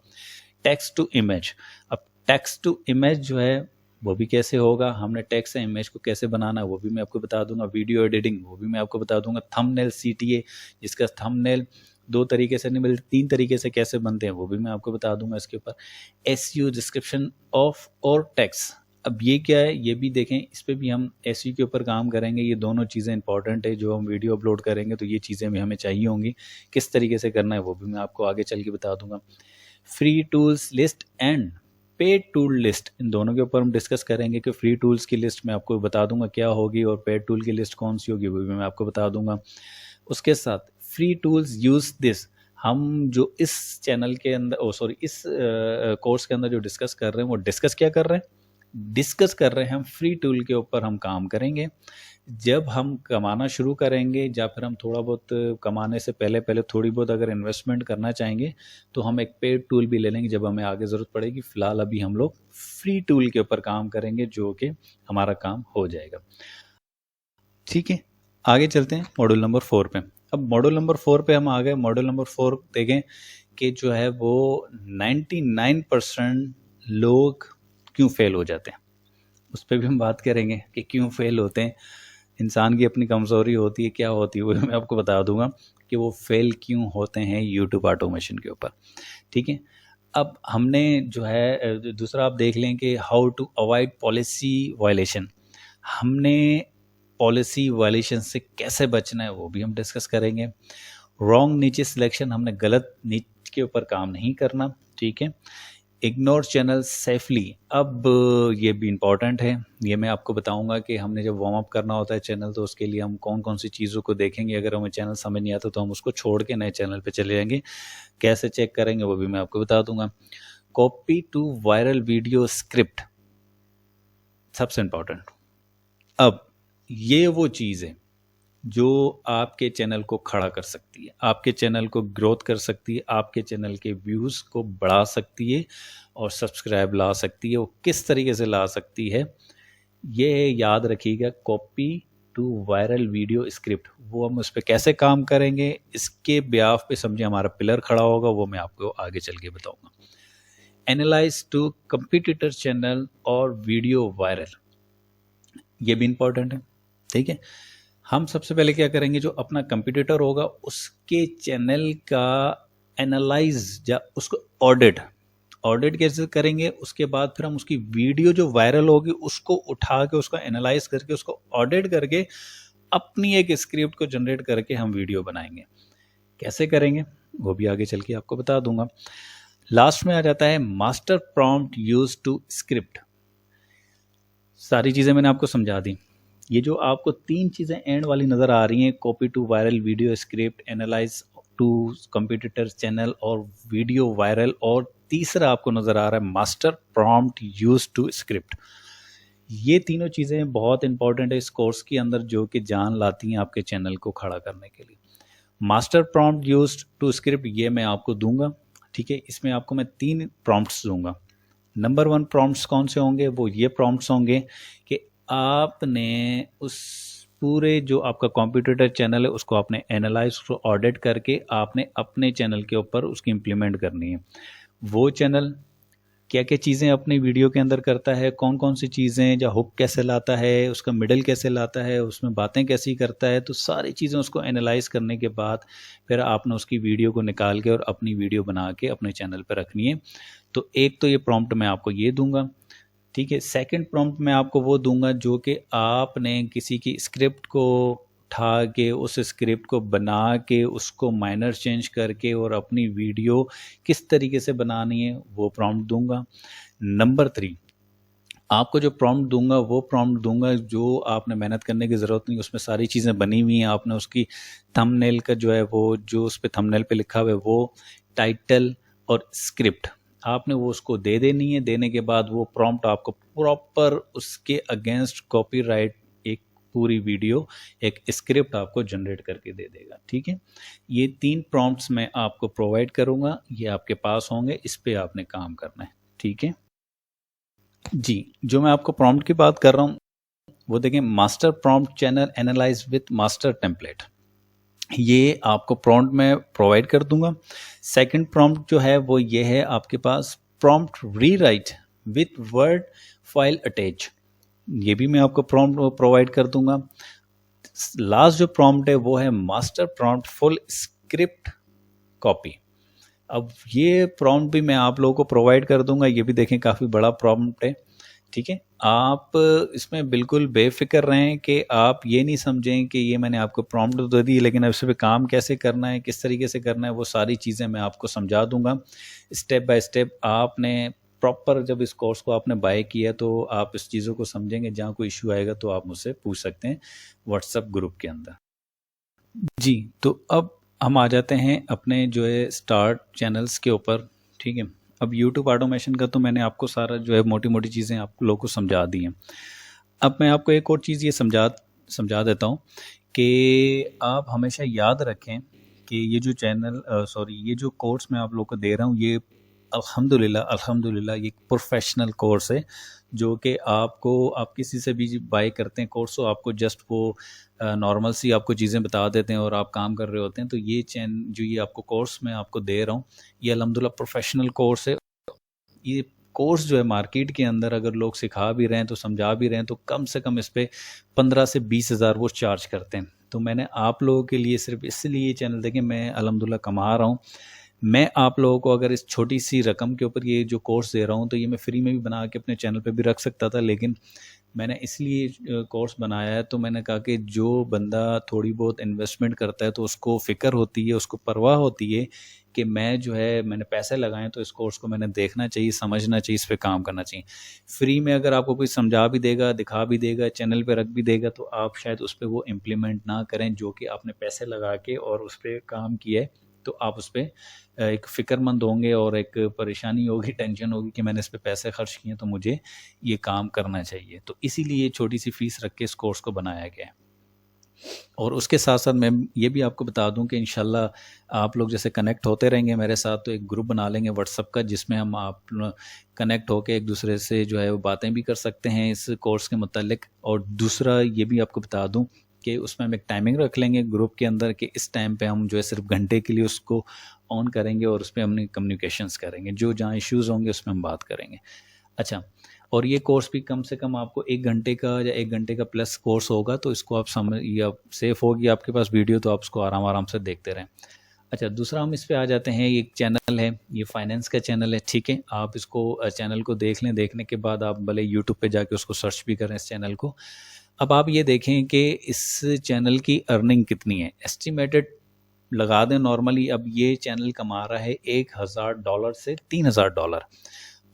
टेक्स्ट टू इमेज, अब टेक्स्ट टू इमेज जो है वो भी कैसे होगा, हमने टेक्स्ट से इमेज को कैसे बनाना है वो भी मैं आपको बता दूंगा। वीडियो एडिटिंग वो भी मैं आपको बता दूंगा। थंबनेल CTA, जिसका थंबनेल 2 तरीके से नहीं मिलते, 3 तरीके से कैसे बनते हैं वो भी मैं आपको बता दूंगा इसके ऊपर। SEO, डिस्क्रिप्शन ऑफ और टेक्स्ट, अब ये क्या है ये भी देखें, इस पे भी हम SEO के ऊपर काम करेंगे। ये दोनों चीज़ें इंपॉर्टेंट है, जो हम वीडियो अपलोड करेंगे तो ये चीज़ें भी हमें चाहिए होंगी, किस तरीके से करना है वो भी मैं आपको आगे चल के बता दूंगा। Free tools list and paid tool list, इन दोनों के ऊपर हम डिस्कस करेंगे कि फ्री टूल्स की लिस्ट मैं आपको बता दूंगा क्या होगी और पेड टूल की लिस्ट कौन सी होगी वो भी मैं आपको बता दूंगा। उसके साथ फ्री टूल्स यूज दिस, हम जो इस चैनल के अंदर इस कोर्स के अंदर जो डिस्कस कर रहे हैं वो डिस्कस क्या कर रहे हैं, डिस्कस कर रहे हैं हम फ्री टूल के ऊपर हम काम करेंगे। जब हम कमाना शुरू करेंगे या फिर हम थोड़ा बहुत कमाने से पहले पहले थोड़ी बहुत अगर इन्वेस्टमेंट करना चाहेंगे तो हम एक पेड टूल भी ले लेंगे जब हमें आगे ज़रूरत पड़ेगी। फ़िलहाल अभी हम लोग फ्री टूल के ऊपर काम करेंगे जो कि हमारा काम हो जाएगा। ठीक है, आगे चलते हैं मॉड्यूल नंबर 4 पे। अब मॉड्यूल नंबर 4 पे हम आ गए। मॉड्यूल नंबर 4 देखें कि जो है वो 99% लोग क्यों फेल हो जाते हैं, उस पर भी हम बात करेंगे कि क्यों फेल होते हैं। इंसान की अपनी कमज़ोरी होती है, क्या होती है वो मैं आपको बता दूंगा कि वो फेल क्यों होते हैं यूट्यूब ऑटोमेशन के ऊपर। ठीक है, अब हमने जो है दूसरा आप देख लें कि how to avoid policy violation. हमने पॉलिसी वायलेशन से कैसे बचना है वो भी हम डिस्कस करेंगे। रॉन्ग नीचे सिलेक्शन, हमने गलत नीच के ऊपर काम नहीं करना। ठीक है, इग्नोर चैनल सेफली, अब ये भी इम्पॉर्टेंट है। ये मैं आपको बताऊंगा कि हमने जब वार्म अप करना होता है चैनल तो उसके लिए हम कौन कौन सी चीज़ों को देखेंगे। अगर हमें चैनल समझ नहीं आता तो हम उसको छोड़ के नए चैनल पे चले जाएंगे। कैसे चेक करेंगे वो भी मैं आपको बता दूंगा। Copy to viral video script सबसे इम्पॉर्टेंट। अब ये वो चीज़ है जो आपके चैनल को खड़ा कर सकती है, आपके चैनल को ग्रोथ कर सकती है, आपके चैनल के व्यूज़ को बढ़ा सकती है और सब्सक्राइब ला सकती है। वो किस तरीके से ला सकती है ये याद रखिएगा। Copy to viral video script, वो हम उस पर कैसे काम करेंगे, इसके ब्याफ पे समझे हमारा पिलर खड़ा होगा, वो मैं आपको आगे चल के बताऊंगा। एनालाइज टू कंपटीटर चैनल और वीडियो वायरल, ये भी इंपॉर्टेंट है। ठीक है, हम सबसे पहले क्या करेंगे, जो अपना कंपटीटर होगा उसके चैनल का एनालाइज या उसको ऑडिट कैसे करेंगे। उसके बाद फिर हम उसकी वीडियो जो वायरल होगी उसको उठा के उसको एनालाइज करके उसको ऑडिट करके अपनी एक स्क्रिप्ट को जनरेट करके हम वीडियो बनाएंगे। कैसे करेंगे वो भी आगे चल के आपको बता दूंगा। लास्ट में आ जाता है master prompt use to script. सारी चीज़ें मैंने आपको समझा दी। ये जो आपको 3 चीज़ें एंड वाली नज़र आ रही हैं, copy to viral video script, analyse to competitor channel और वीडियो वायरल, और तीसरा आपको नज़र आ रहा है master prompt use to script. ये तीनों चीज़ें बहुत इंपॉर्टेंट है इस कोर्स के अंदर जो कि जान लाती हैं आपके चैनल को खड़ा करने के लिए। Master prompt use to script ये मैं आपको दूंगा। ठीक है, इसमें आपको मैं 3 प्रॉम्प्ट्स दूंगा। नंबर 1 प्रॉम्प्ट्स कौन से होंगे, वो ये प्रॉम्प्ट्स होंगे कि आपने उस पूरे जो आपका कंप्यूटर चैनल है उसको आपने एनालाइज, उसको ऑडिट करके आपने अपने चैनल के ऊपर उसकी इम्प्लीमेंट करनी है। वो चैनल क्या क्या चीज़ें अपनी वीडियो के अंदर करता है, कौन कौन सी चीज़ें, या हुक कैसे लाता है, उसका मिडल कैसे लाता है, उसमें बातें कैसी करता है, तो सारी चीज़ें उसको एनालाइज करने के बाद फिर आपने उसकी वीडियो को निकाल के और अपनी वीडियो बना के अपने चैनल पर रखनी है। तो एक तो ये प्रॉम्प्ट मैं आपको ये दूंगा। ठीक है, सेकंड प्रॉम्प्ट मैं आपको वो दूंगा जो कि आपने किसी की स्क्रिप्ट को उठा के उस स्क्रिप्ट को बना के उसको माइनर चेंज करके और अपनी वीडियो किस तरीके से बनानी है वो प्रॉम्प्ट दूंगा। नंबर 3 आपको जो प्रॉम्प्ट दूंगा वो प्रॉम्प्ट दूंगा जो आपने मेहनत करने की ज़रूरत नहीं, उसमें सारी चीज़ें बनी हुई हैं। आपने उसकी थंबनेल का जो है वो जो उस पर थंबनेल पे लिखा हुआ है वो टाइटल और स्क्रिप्ट आपने वो उसको दे देनी है। देने के बाद वो प्रॉम्प्ट आपको प्रॉपर उसके अगेंस्ट कॉपीराइट एक पूरी वीडियो एक स्क्रिप्ट आपको जनरेट करके दे देगा। ठीक है, ये 3 प्रॉम्प्ट्स मैं आपको प्रोवाइड करूंगा, ये आपके पास होंगे, इस पे आपने काम करना है। ठीक है जी, जो मैं आपको प्रॉम्प्ट की बात कर रहा हूँ वो देखें, master prompt channel analyse with master template, ये आपको प्रॉम्प्ट में प्रोवाइड कर दूंगा। सेकंड प्रॉम्प्ट जो है वो ये है आपके पास prompt rewrite with word file attach, ये भी मैं आपको प्रॉम्प्ट प्रोवाइड कर दूंगा। लास्ट जो प्रॉम्प्ट है वो है master prompt full script copy. अब ये प्रॉम्प्ट भी मैं आप लोगों को प्रोवाइड कर दूंगा, ये भी देखें काफ़ी बड़ा प्रॉम्प्ट है। ठीक है, आप इसमें बिल्कुल बेफिक्र रहें कि आप ये नहीं समझें कि ये मैंने आपको प्रॉम्प्ट तो दे दी लेकिन अब इस पर काम कैसे करना है, किस तरीके से करना है, वो सारी चीज़ें मैं आपको समझा दूंगा स्टेप बाय स्टेप। आपने प्रॉपर जब इस कोर्स को आपने बाय किया तो आप इस चीज़ों को समझेंगे। जहाँ कोई इशू आएगा तो आप मुझसे पूछ सकते हैं व्हाट्सएप ग्रुप के अंदर। जी, तो अब हम आ जाते हैं अपने जो है स्टार्ट चैनल्स के ऊपर। ठीक है, अब यूट्यूब ऑटोमेशन का तो मैंने आपको सारा जो है मोटी मोटी चीज़ें आप लोगों को समझा दी हैं। अब मैं आपको एक और चीज़ ये समझा समझा देता हूँ कि आप हमेशा याद रखें कि ये जो ये जो कोर्स मैं आप लोग को दे रहा हूँ, ये अल्हम्दुलिल्लाह ये प्रोफेशनल कोर्स है, जो कि आप किसी से भी बाय करते हैं कोर्स, तो आपको जस्ट वो नॉर्मल सी आपको चीज़ें बता देते हैं और आप काम कर रहे होते हैं। तो ये आपको कोर्स मैं आपको दे रहा हूँ, ये अल्हम्दुलिल्लाह प्रोफेशनल कोर्स है। ये कोर्स जो है मार्केट के अंदर अगर लोग सिखा भी रहे हैं तो समझा भी रहे हैं, तो कम से कम इस पे 15 से 20 हज़ार वो चार्ज करते हैं। तो मैंने आप लोगों के लिए सिर्फ इसलिए ये चैनल देखें, मैं अल्हम्दुलिल्लाह कमा रहा हूँ। मैं आप लोगों को अगर इस छोटी सी रकम के ऊपर ये जो कोर्स दे रहा हूँ, तो ये मैं फ्री में भी बना के अपने चैनल पे भी रख सकता था, लेकिन मैंने इसलिए कोर्स बनाया है। तो मैंने कहा कि जो बंदा थोड़ी बहुत इन्वेस्टमेंट करता है तो उसको फ़िक्र होती है, उसको परवाह होती है कि मैंने पैसे लगाए, तो इस कोर्स को मैंने देखना चाहिए, समझना चाहिए, इस पे काम करना चाहिए। फ्री में अगर आपको कोई समझा भी देगा, दिखा भी देगा, चैनल पे रख भी देगा, तो आप शायद उस पे वो इम्प्लीमेंट ना करें जो कि आपने पैसे लगा के और उस पे काम किया है। तो आप उस पे एक फ़िक्रमंद होंगे और एक परेशानी होगी, टेंशन होगी कि मैंने इस पे पैसे खर्च किए, तो मुझे ये काम करना चाहिए। तो इसीलिए ये छोटी-सी फ़ीस रख के इस कोर्स को बनाया गया है। और उसके साथ-साथ मैं ये भी आपको बता दूँ कि इंशाल्लाह आप लोग जैसे कनेक्ट होते रहेंगे मेरे साथ, तो एक ग्रुप बना लेंगे व्हाट्सएप का, जिसमें हम आप कनेक्ट होके एक-दूसरे से जो है वो बातें भी कर सकते हैं इस कोर्स के मुतालिक। और दूसरा ये भी आपको बता दूँ कि उसमें हम एक टाइमिंग रख लेंगे ग्रुप के अंदर कि इस टाइम पे हम जो है सिर्फ घंटे के लिए उसको ऑन करेंगे और उस पे हमने कम्युनिकेशंस करेंगे, जो जहाँ इश्यूज़ होंगे उसमें हम बात करेंगे। अच्छा, और ये कोर्स भी कम से कम आपको 1 घंटे का या 1 घंटे का प्लस कोर्स होगा, तो इसको आप समझ ये आप सेफ होगी आपके पास वीडियो, तो आप उसको आराम-आराम से देखते रहें। अच्छा, दूसरा हम इस पे आ जाते हैं, एक चैनल है, ये फाइनेंस का चैनल है, ठीक है? आप इसको चैनल को देख लें, देखने के बाद आप भले यूट्यूब पे जाके उसको सर्च भी करें इस चैनल को। अब आप ये देखें कि इस चैनल की अर्निंग कितनी है, एस्टिमेटेड लगा दें नॉर्मली। अब ये चैनल कमा रहा है $1000 से $3000।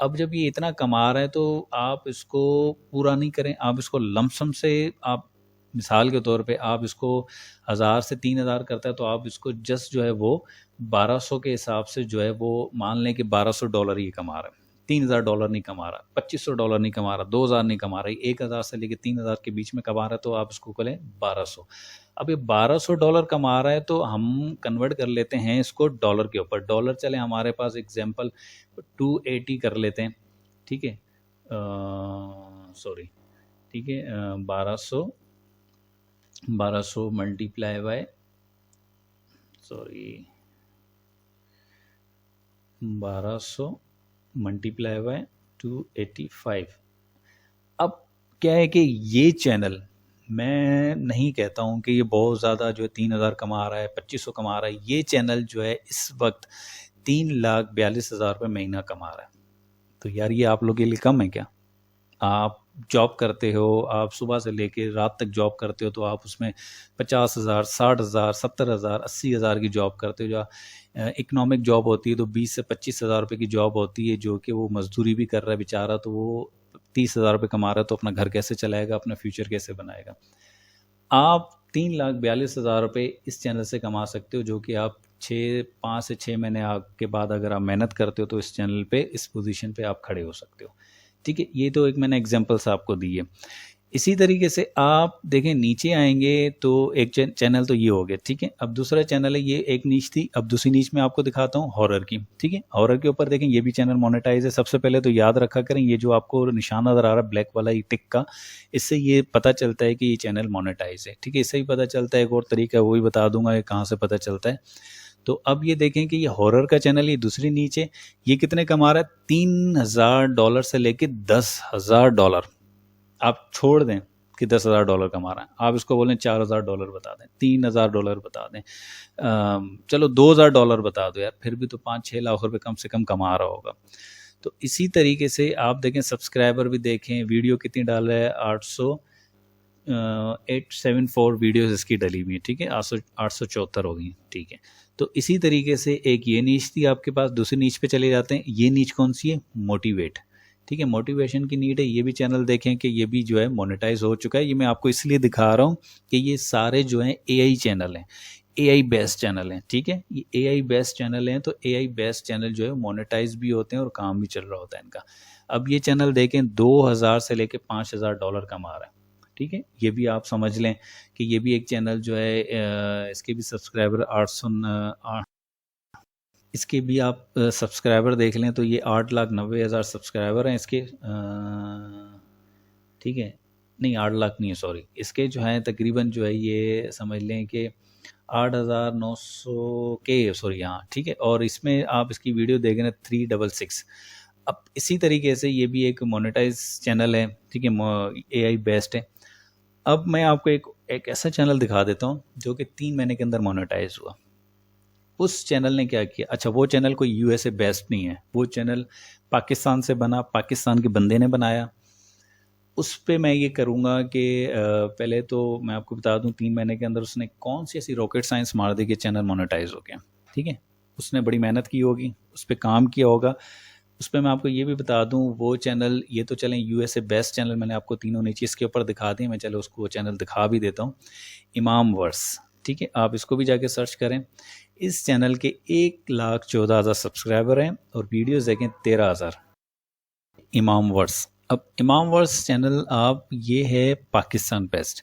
अब जब ये इतना कमा रहा है, तो आप इसको पूरा नहीं करें, आप इसको लमसम से, आप मिसाल के तौर पे आप इसको 1000 से 3000 करता है, तो आप इसको जस्ट जो है वो 1200 के हिसाब से जो है वो मान लें कि $1200 ये कमा रहा है। $3000 नहीं कमा रहा, $2500 नहीं कमा रहा, 2000 नहीं कमा रहा, 1000 से लेके 3000 के बीच में कमा रहा है, तो आप इसको करें 1200। अब ये $1200 कमा रहा है, तो हम कन्वर्ट कर लेते हैं इसको डॉलर के ऊपर। डॉलर चले हमारे पास एग्जांपल 280 कर लेते हैं, ठीक है? सॉरी, ठीक है, 1200 multiply by, sorry, 1200 multiply by 285। अब क्या है कि ये चैनल, मैं नहीं कहता हूँ कि ये बहुत ज़्यादा जो है 3000 कमा रहा है, 2500 कमा रहा है। ये चैनल जो है इस वक्त 3,42,000 रुपये महीना कमा रहा है। तो यार ये आप लोग के लिए कम है क्या? आप जॉब करते हो, आप सुबह से लेके रात तक जॉब करते हो, तो आप उसमें 50,000, 60,000, 70,000, 80,000 की जॉब करते हो। जो इकोनॉमिक जॉब होती है तो 20 से 25,000 रुपये की जॉब होती है, जो कि वो मजदूरी भी कर रहा है बेचारा, तो वो 30,000 रुपये कमा रहा है, तो अपना घर कैसे चलाएगा, अपना फ्यूचर कैसे बनाएगा? आप 3,42,000 रुपये इस चैनल से कमा सकते हो, जो कि आप 5 से 6 महीने के बाद अगर आप मेहनत करते हो, तो इस चैनल पे, इस पोजीशन पे आप खड़े हो सकते हो, ठीक है? ये तो एक मैंने एग्जांपल्स आपको दी है। इसी तरीके से आप देखें, नीचे आएंगे तो एक चैनल तो ये हो गया, ठीक है? अब दूसरा चैनल है, ये एक नीच थी। अब दूसरी नीच में आपको दिखाता हूँ हॉरर की, ठीक है? हॉरर के ऊपर देखें, ये भी चैनल मोनेटाइज है। सबसे पहले तो याद रखा करें, ये जो आपको निशान नज़र आ रहा है ब्लैक वाला, ये टिक का, इससे ये पता चलता है कि ये चैनल मोनेटाइज है, ठीक है? इससे ही पता चलता है। एक और तरीका है, वो भी बता दूंगा कि कहाँ से पता चलता है। तो अब ये देखें कि ये हॉरर का चैनल, ये दूसरी नीचे, ये कितने कमा रहा है? $3,000 से लेके $10,000। आप छोड़ दें कि $10,000 कमा रहा है, आप इसको बोलें $4,000 बता दें, $3,000 बता दें, चलो $2,000 बता दो यार, फिर भी तो 5-6 लाख रुपए कम से कम कमा रहा होगा। तो इसी तरीके से आप देखें, सब्सक्राइबर भी देखें, वीडियो कितनी डाल रहा है, 874 वीडियोस इसकी डली हुई है, ठीक है? 874 हो गई, ठीक है? तो इसी तरीके से एक ये नीच थी आपके पास। दूसरी नीच पे चले जाते हैं। ये नीच कौन सी है? मोटिवेट, ठीक है? मोटिवेशन की नीड है। ये भी चैनल देखें कि ये भी जो है मोनेटाइज हो चुका है। ये मैं आपको इसलिए दिखा रहा हूँ कि ये सारे जो हैं एआई चैनल हैं, एआई बेस्ड चैनल हैं, ठीक है? ये एआई बेस्ड चैनल हैं, तो एआई बेस्ड चैनल जो है मोनेटाइज भी होते हैं और काम भी चल रहा होता है इनका। अब ये चैनल देखें, 2,000 से लेके $5,000 कमा रहा है, ठीक है, ये भी आप समझ लें कि ये भी एक चैनल जो है इसके भी सब्सक्राइबर 800 इसके भी आप सब्सक्राइबर देख लें तो ये 8,90,000 सब्सक्राइबर हैं इसके, ठीक है, नहीं 8 लाख नहीं है, सॉरी, इसके जो है तकरीबन जो है ये समझ लें कि 8,900 के, सॉरी, हाँ ठीक है, और इसमें आप इसकी वीडियो देखें ना 366। अब इसी तरीके से ये भी एक मोनेटाइज चैनल है, ठीक है, AI बेस्ड है। अब मैं आपको एक ऐसा चैनल दिखा देता हूँ जो कि 3 महीने के अंदर मोनेटाइज हुआ। उस चैनल ने क्या किया, अच्छा वो चैनल कोई USA बेस्ड नहीं है, वो चैनल पाकिस्तान से बना, पाकिस्तान के बंदे ने बनाया। उस पे मैं ये करूँगा कि पहले तो मैं आपको बता दूं 3 महीने के अंदर उसने कौन सी ऐसी रॉकेट साइंस मार दी कि चैनल मोनेटाइज हो गया, ठीक है। उसने बड़ी मेहनत की होगी, उस पर काम किया होगा। उस पर मैं आपको ये भी बता दूं वो चैनल, ये तो चलें USA बेस्ट चैनल मैंने आपको तीनों नीचे इसके ऊपर दिखा दिए, मैं चलो उसको वो चैनल दिखा भी देता हूँ, इमाम वर्स, ठीक है, आप इसको भी जाके सर्च करें। इस चैनल के 1,14,000 सब्सक्राइबर हैं और वीडियोज़ देखें 13,000, इमाम वर्स। अब इमाम वर्स चैनल आप, ये है पाकिस्तान बेस्ट।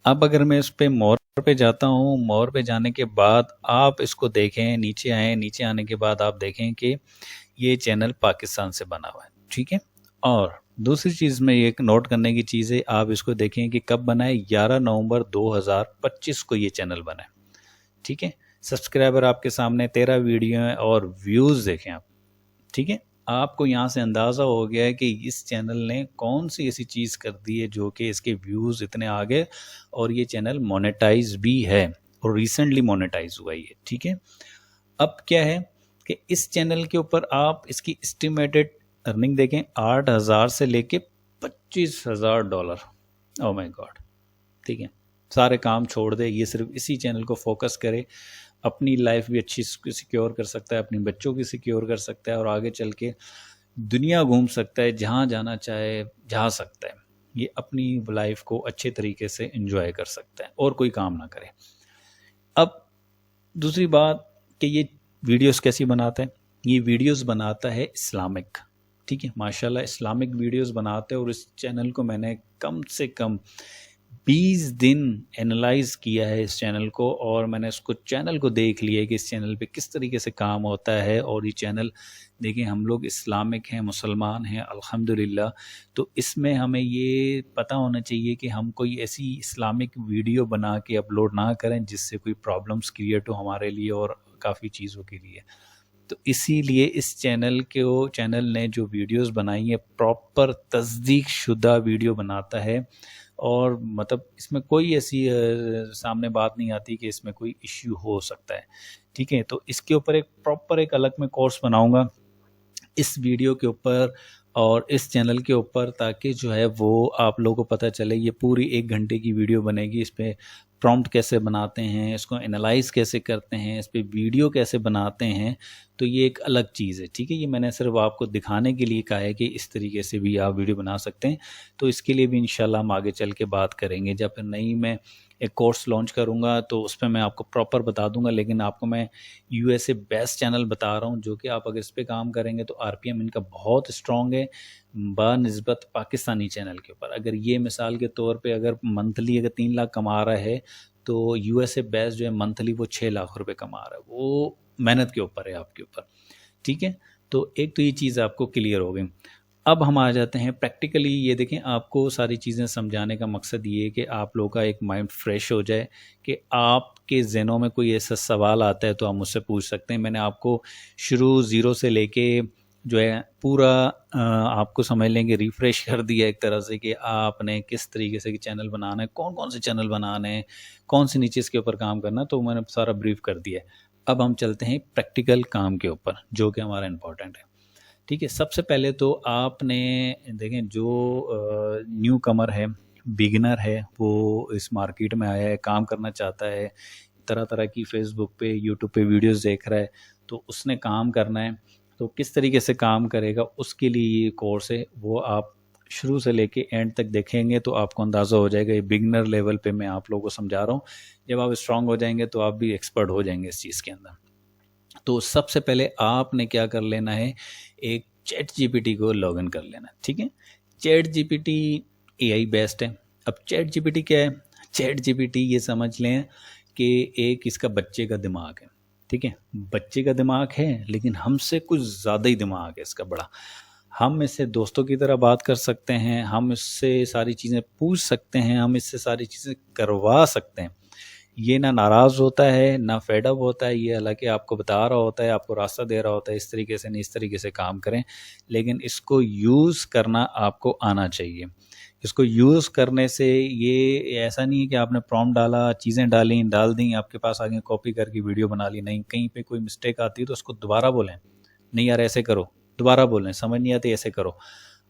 अब अगर मैं इस पे मोर पे जाता हूँ, मोर पे जाने के बाद आप इसको देखें, नीचे आए, नीचे आने के बाद आप देखें कि ये चैनल पाकिस्तान से बना हुआ है, ठीक है। और दूसरी चीज़ में एक नोट करने की चीज़ है, आप इसको देखें कि कब बना है, 11 नवंबर 2025 को ये चैनल बना है, ठीक है। सब्सक्राइबर आपके सामने 13 वीडियो हैं और व्यूज़ देखें आप, ठीक है। आपको यहाँ से अंदाज़ा हो गया है कि इस चैनल ने कौन सी ऐसी चीज़ कर दी है जो कि इसके व्यूज़ इतने आ गए और ये चैनल मोनेटाइज भी है और रिसेंटली मोनेटाइज हुआ ये, ठीक है। अब क्या है कि इस चैनल के ऊपर आप इसकी एस्टिमेटेड अर्निंग देखें, 8,000 से लेके $25,000। ओह माय गॉड, ठीक है। सारे काम छोड़ दे, ये सिर्फ इसी चैनल को फोकस करे, अपनी लाइफ भी अच्छी सिक्योर कर सकता है, अपने बच्चों की सिक्योर कर सकता है और आगे चल के दुनिया घूम सकता है, जहाँ जाना चाहे जा सकता है। ये अपनी लाइफ को अच्छे तरीके से एंजॉय कर सकता है और कोई काम ना करे। अब दूसरी बात कि ये वीडियोस कैसी बनाता है, ये वीडियोस बनाता है इस्लामिक, ठीक है, माशाल्लाह इस्लामिक वीडियोस बनाते हैं। और इस चैनल को मैंने कम से कम 20 दिन एनालाइज किया है इस चैनल को, और मैंने उसको चैनल को देख लिया है कि इस चैनल पे किस तरीके से काम होता है। और ये चैनल देखिए, हम लोग इस्लामिक हैं, मुसलमान हैं अल्हम्दुलिल्लाह, तो इसमें हमें ये पता होना चाहिए कि हम कोई ऐसी इस्लामिक वीडियो बना के अपलोड ना करें जिससे कोई प्रॉब्लम्स क्रिएट हो हमारे लिए और काफ़ी चीज़ों के लिए। तो इसीलिए इस चैनल ने जो वीडियोस बनाई है प्रॉपर तस्दीक शुदा वीडियो बनाता है, और मतलब इसमें कोई ऐसी सामने बात नहीं आती कि इसमें कोई इश्यू हो सकता है, ठीक है। तो इसके ऊपर एक प्रॉपर एक अलग मैं कोर्स बनाऊंगा इस वीडियो के ऊपर और इस चैनल के ऊपर, ताकि जो है वो आप लोगों को पता चले। ये पूरी 1 घंटे की वीडियो बनेगी, इस पर प्रॉम्प्ट कैसे बनाते हैं, इसको एनालाइज कैसे करते हैं, इस पर वीडियो कैसे बनाते हैं, तो ये एक अलग चीज़ है, ठीक है। ये मैंने सिर्फ आपको दिखाने के लिए कहा है कि इस तरीके से भी आप वीडियो बना सकते हैं। तो इसके लिए भी इंशाल्लाह हम आगे चल के बात करेंगे, जब फिर नई मैं एक कोर्स लॉन्च करूंगा तो उस पर मैं आपको प्रॉपर बता दूंगा। लेकिन आपको मैं USA बेस्ट चैनल बता रहा हूं, जो कि आप अगर इस पर काम करेंगे तो RPM इनका बहुत स्ट्रॉन्ग है बनिस्बत पाकिस्तानी चैनल के ऊपर। अगर ये मिसाल के तौर पे अगर मंथली अगर 3 लाख कमा रहा है, तो USA बेस्ट जो है मंथली वो 6 लाख रुपए कमा रहा है। वो मेहनत के ऊपर है, आपके ऊपर, ठीक है। तो एक तो ये चीज़ आपको क्लियर हो गई। अब हम आ जाते हैं प्रैक्टिकली। ये देखें, आपको सारी चीज़ें समझाने का मकसद ये है कि आप लोगों का एक माइंड फ्रेश हो जाए, कि आपके ज़हनों में कोई ऐसा सवाल आता है तो आप मुझसे पूछ सकते हैं। मैंने आपको शुरू ज़ीरो से लेके जो है पूरा आपको समझ लेंगे रिफ़्रेश कर दिया एक तरह से, कि आपने किस तरीके से चैनल बनाना है, कौन कौन से चैनल बनाने हैं, कौन सी नीचे इसके ऊपर काम करना, तो मैंने सारा ब्रीफ कर दिया है। अब हम चलते हैं प्रैक्टिकल काम के ऊपर, जो कि हमारा इम्पोर्टेंट है, ठीक है। सबसे पहले तो आपने देखें, जो न्यू कमर है, बिगिनर है, वो इस मार्केट में आया है, काम करना चाहता है, तरह तरह की फेसबुक पे यूट्यूब पे वीडियोस देख रहा है, तो उसने काम करना है, तो किस तरीके से काम करेगा उसके लिए ये कोर्स है। वो आप शुरू से लेके एंड तक देखेंगे तो आपको अंदाज़ा हो जाएगा। ये बिगिनर लेवल पे मैं आप लोगों को समझा रहा हूँ, जब आप स्ट्रांग हो जाएंगे तो आप भी एक्सपर्ट हो जाएंगे इस चीज़ के अंदर। तो सबसे पहले आपने क्या कर लेना है, एक चैट GPT को लॉगिन कर लेना, ठीक है। चैट GPT AI बेस्ड है। अब चैट जीपीटी क्या है? चैट जीपीटी ये समझ लें कि एक इसका बच्चे का दिमाग है, ठीक है? बच्चे का दिमाग है, लेकिन हमसे कुछ ज़्यादा ही दिमाग है इसका बड़ा। हम इससे दोस्तों की तरह बात कर सकते हैं, हम इससे सारी चीज़ें पूछ सकते हैं, हम इससे सारी चीज़ें करवा सकते हैं। ये ना नाराज़ होता है, ना फेड अप होता है, ये हालाँकि आपको बता रहा होता है, आपको रास्ता दे रहा होता है, इस तरीके से नहीं, इस तरीके से काम करें, लेकिन इसको यूज़ करना आपको आना चाहिए। इसको यूज़ करने से ये ऐसा नहीं है कि आपने प्रॉम्प्ट डाला, चीज़ें डाल दी, आपके पास आगे कॉपी करके वीडियो बना ली, नहीं, कहीं पे कोई मिस्टेक आती है तो उसको दोबारा बोलें, नहीं यार ऐसे करो, दोबारा बोलें, समझ नहीं आती ऐसे करो।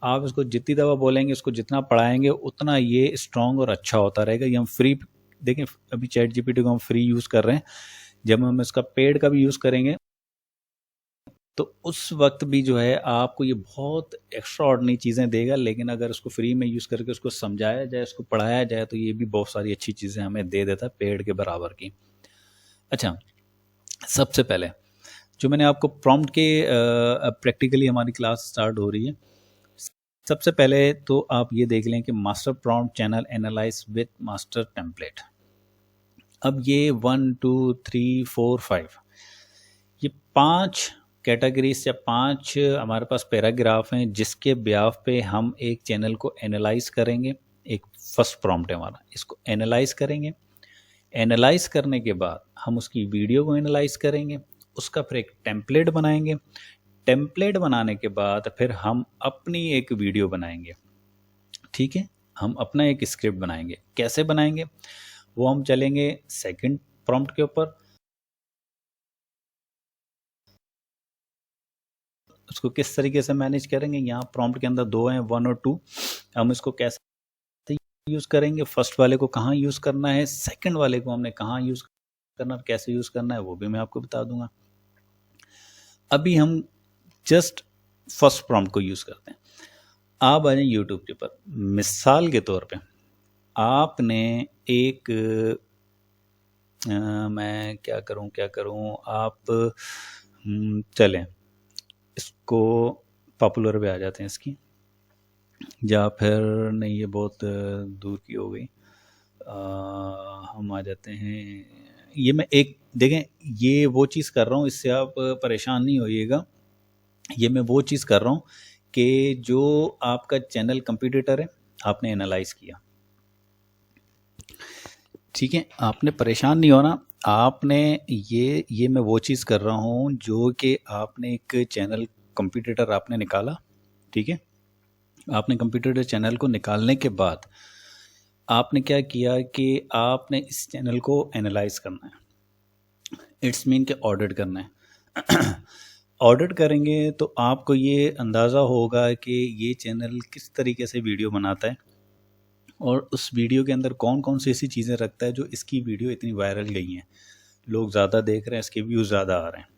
आप इसको जितनी दफ़ा बोलेंगे, इसको जितना पढ़ाएँगे, उतना ये स्ट्रॉन्ग और अच्छा होता रहेगा। ये हम फ्री देखें, अभी चैट जीपीटी को हम फ्री यूज़ कर रहे हैं, जब हम इसका पेड का भी यूज़ करेंगे तो उस वक्त भी जो है आपको ये बहुत एक्स्ट्रा ऑर्डिनरी चीज़ें देगा, लेकिन अगर उसको फ्री में यूज़ करके उसको समझाया जाए, उसको पढ़ाया जाए, तो ये भी बहुत सारी अच्छी चीज़ें हमें दे देता है पेड के बराबर की। अच्छा, सबसे पहले जो मैंने आपको प्रॉम्प्ट के प्रैक्टिकली हमारी क्लास स्टार्ट हो रही है। सबसे पहले तो आप ये देख लें कि master prompt channel analyse with master template. अब ये 1 2 3 4 5 ये 5 कैटेगरीज या 5 हमारे पास पैराग्राफ हैं, जिसके ब्याव पे हम एक चैनल को एनालाइज करेंगे। एक फर्स्ट प्रॉम्प्ट है हमारा, इसको एनालाइज करेंगे। एनालाइज करने के बाद हम उसकी वीडियो को एनालाइज करेंगे, उसका फिर एक टेम्पलेट बनाएंगे। टेम्पलेट बनाने के बाद फिर हम अपनी एक वीडियो बनाएंगे, ठीक है? हम अपना एक स्क्रिप्ट बनाएंगे। कैसे बनाएंगे? वो हम चलेंगे सेकंड प्रॉम्प्ट के ऊपर, उसको किस तरीके से मैनेज करेंगे। यहाँ प्रॉम्प्ट के अंदर 2 हैं, 1 और 2। हम इसको कैसे यूज़ करेंगे, फर्स्ट वाले को कहाँ यूज़ करना है, सेकंड वाले को हमने कहाँ यूज़ करना है, कैसे यूज़ करना है, वो भी मैं आपको बता दूंगा। अभी हम जस्ट फर्स्ट प्रॉम्प्ट को यूज़ करते हैं। आप आ जाए यूट्यूब के ऊपर, मिसाल के तौर पे आपने एक मैं क्या करूं, आप चलें इसको पॉपुलर पे आ जाते हैं इसकी, या फिर नहीं, ये बहुत दूर की हो गई। हम आ जाते हैं, ये मैं एक देखें, ये वो चीज़ कर रहा हूँ, इससे आप परेशान नहीं होइएगा। ये मैं वो चीज़ कर रहा हूँ कि जो आपका चैनल कंपटीटर है, आपने एनालाइज किया, ठीक है? आपने परेशान नहीं होना। आपने ये मैं वो चीज़ कर रहा हूँ जो कि आपने एक चैनल कंपटीटर आपने निकाला, ठीक है? आपने कंपटीटर चैनल को निकालने के बाद आपने क्या किया कि आपने इस चैनल को एनालाइज करना है। इट्स मीन के ऑडिट करना है। ऑडिट करेंगे तो आपको ये अंदाज़ा होगा कि ये चैनल किस तरीके से वीडियो बनाता है, और उस वीडियो के अंदर कौन कौन सी ऐसी चीज़ें रखता है जो इसकी वीडियो इतनी वायरल गई हैं, लोग ज़्यादा देख रहे हैं, इसके व्यूज़ ज़्यादा आ रहे हैं।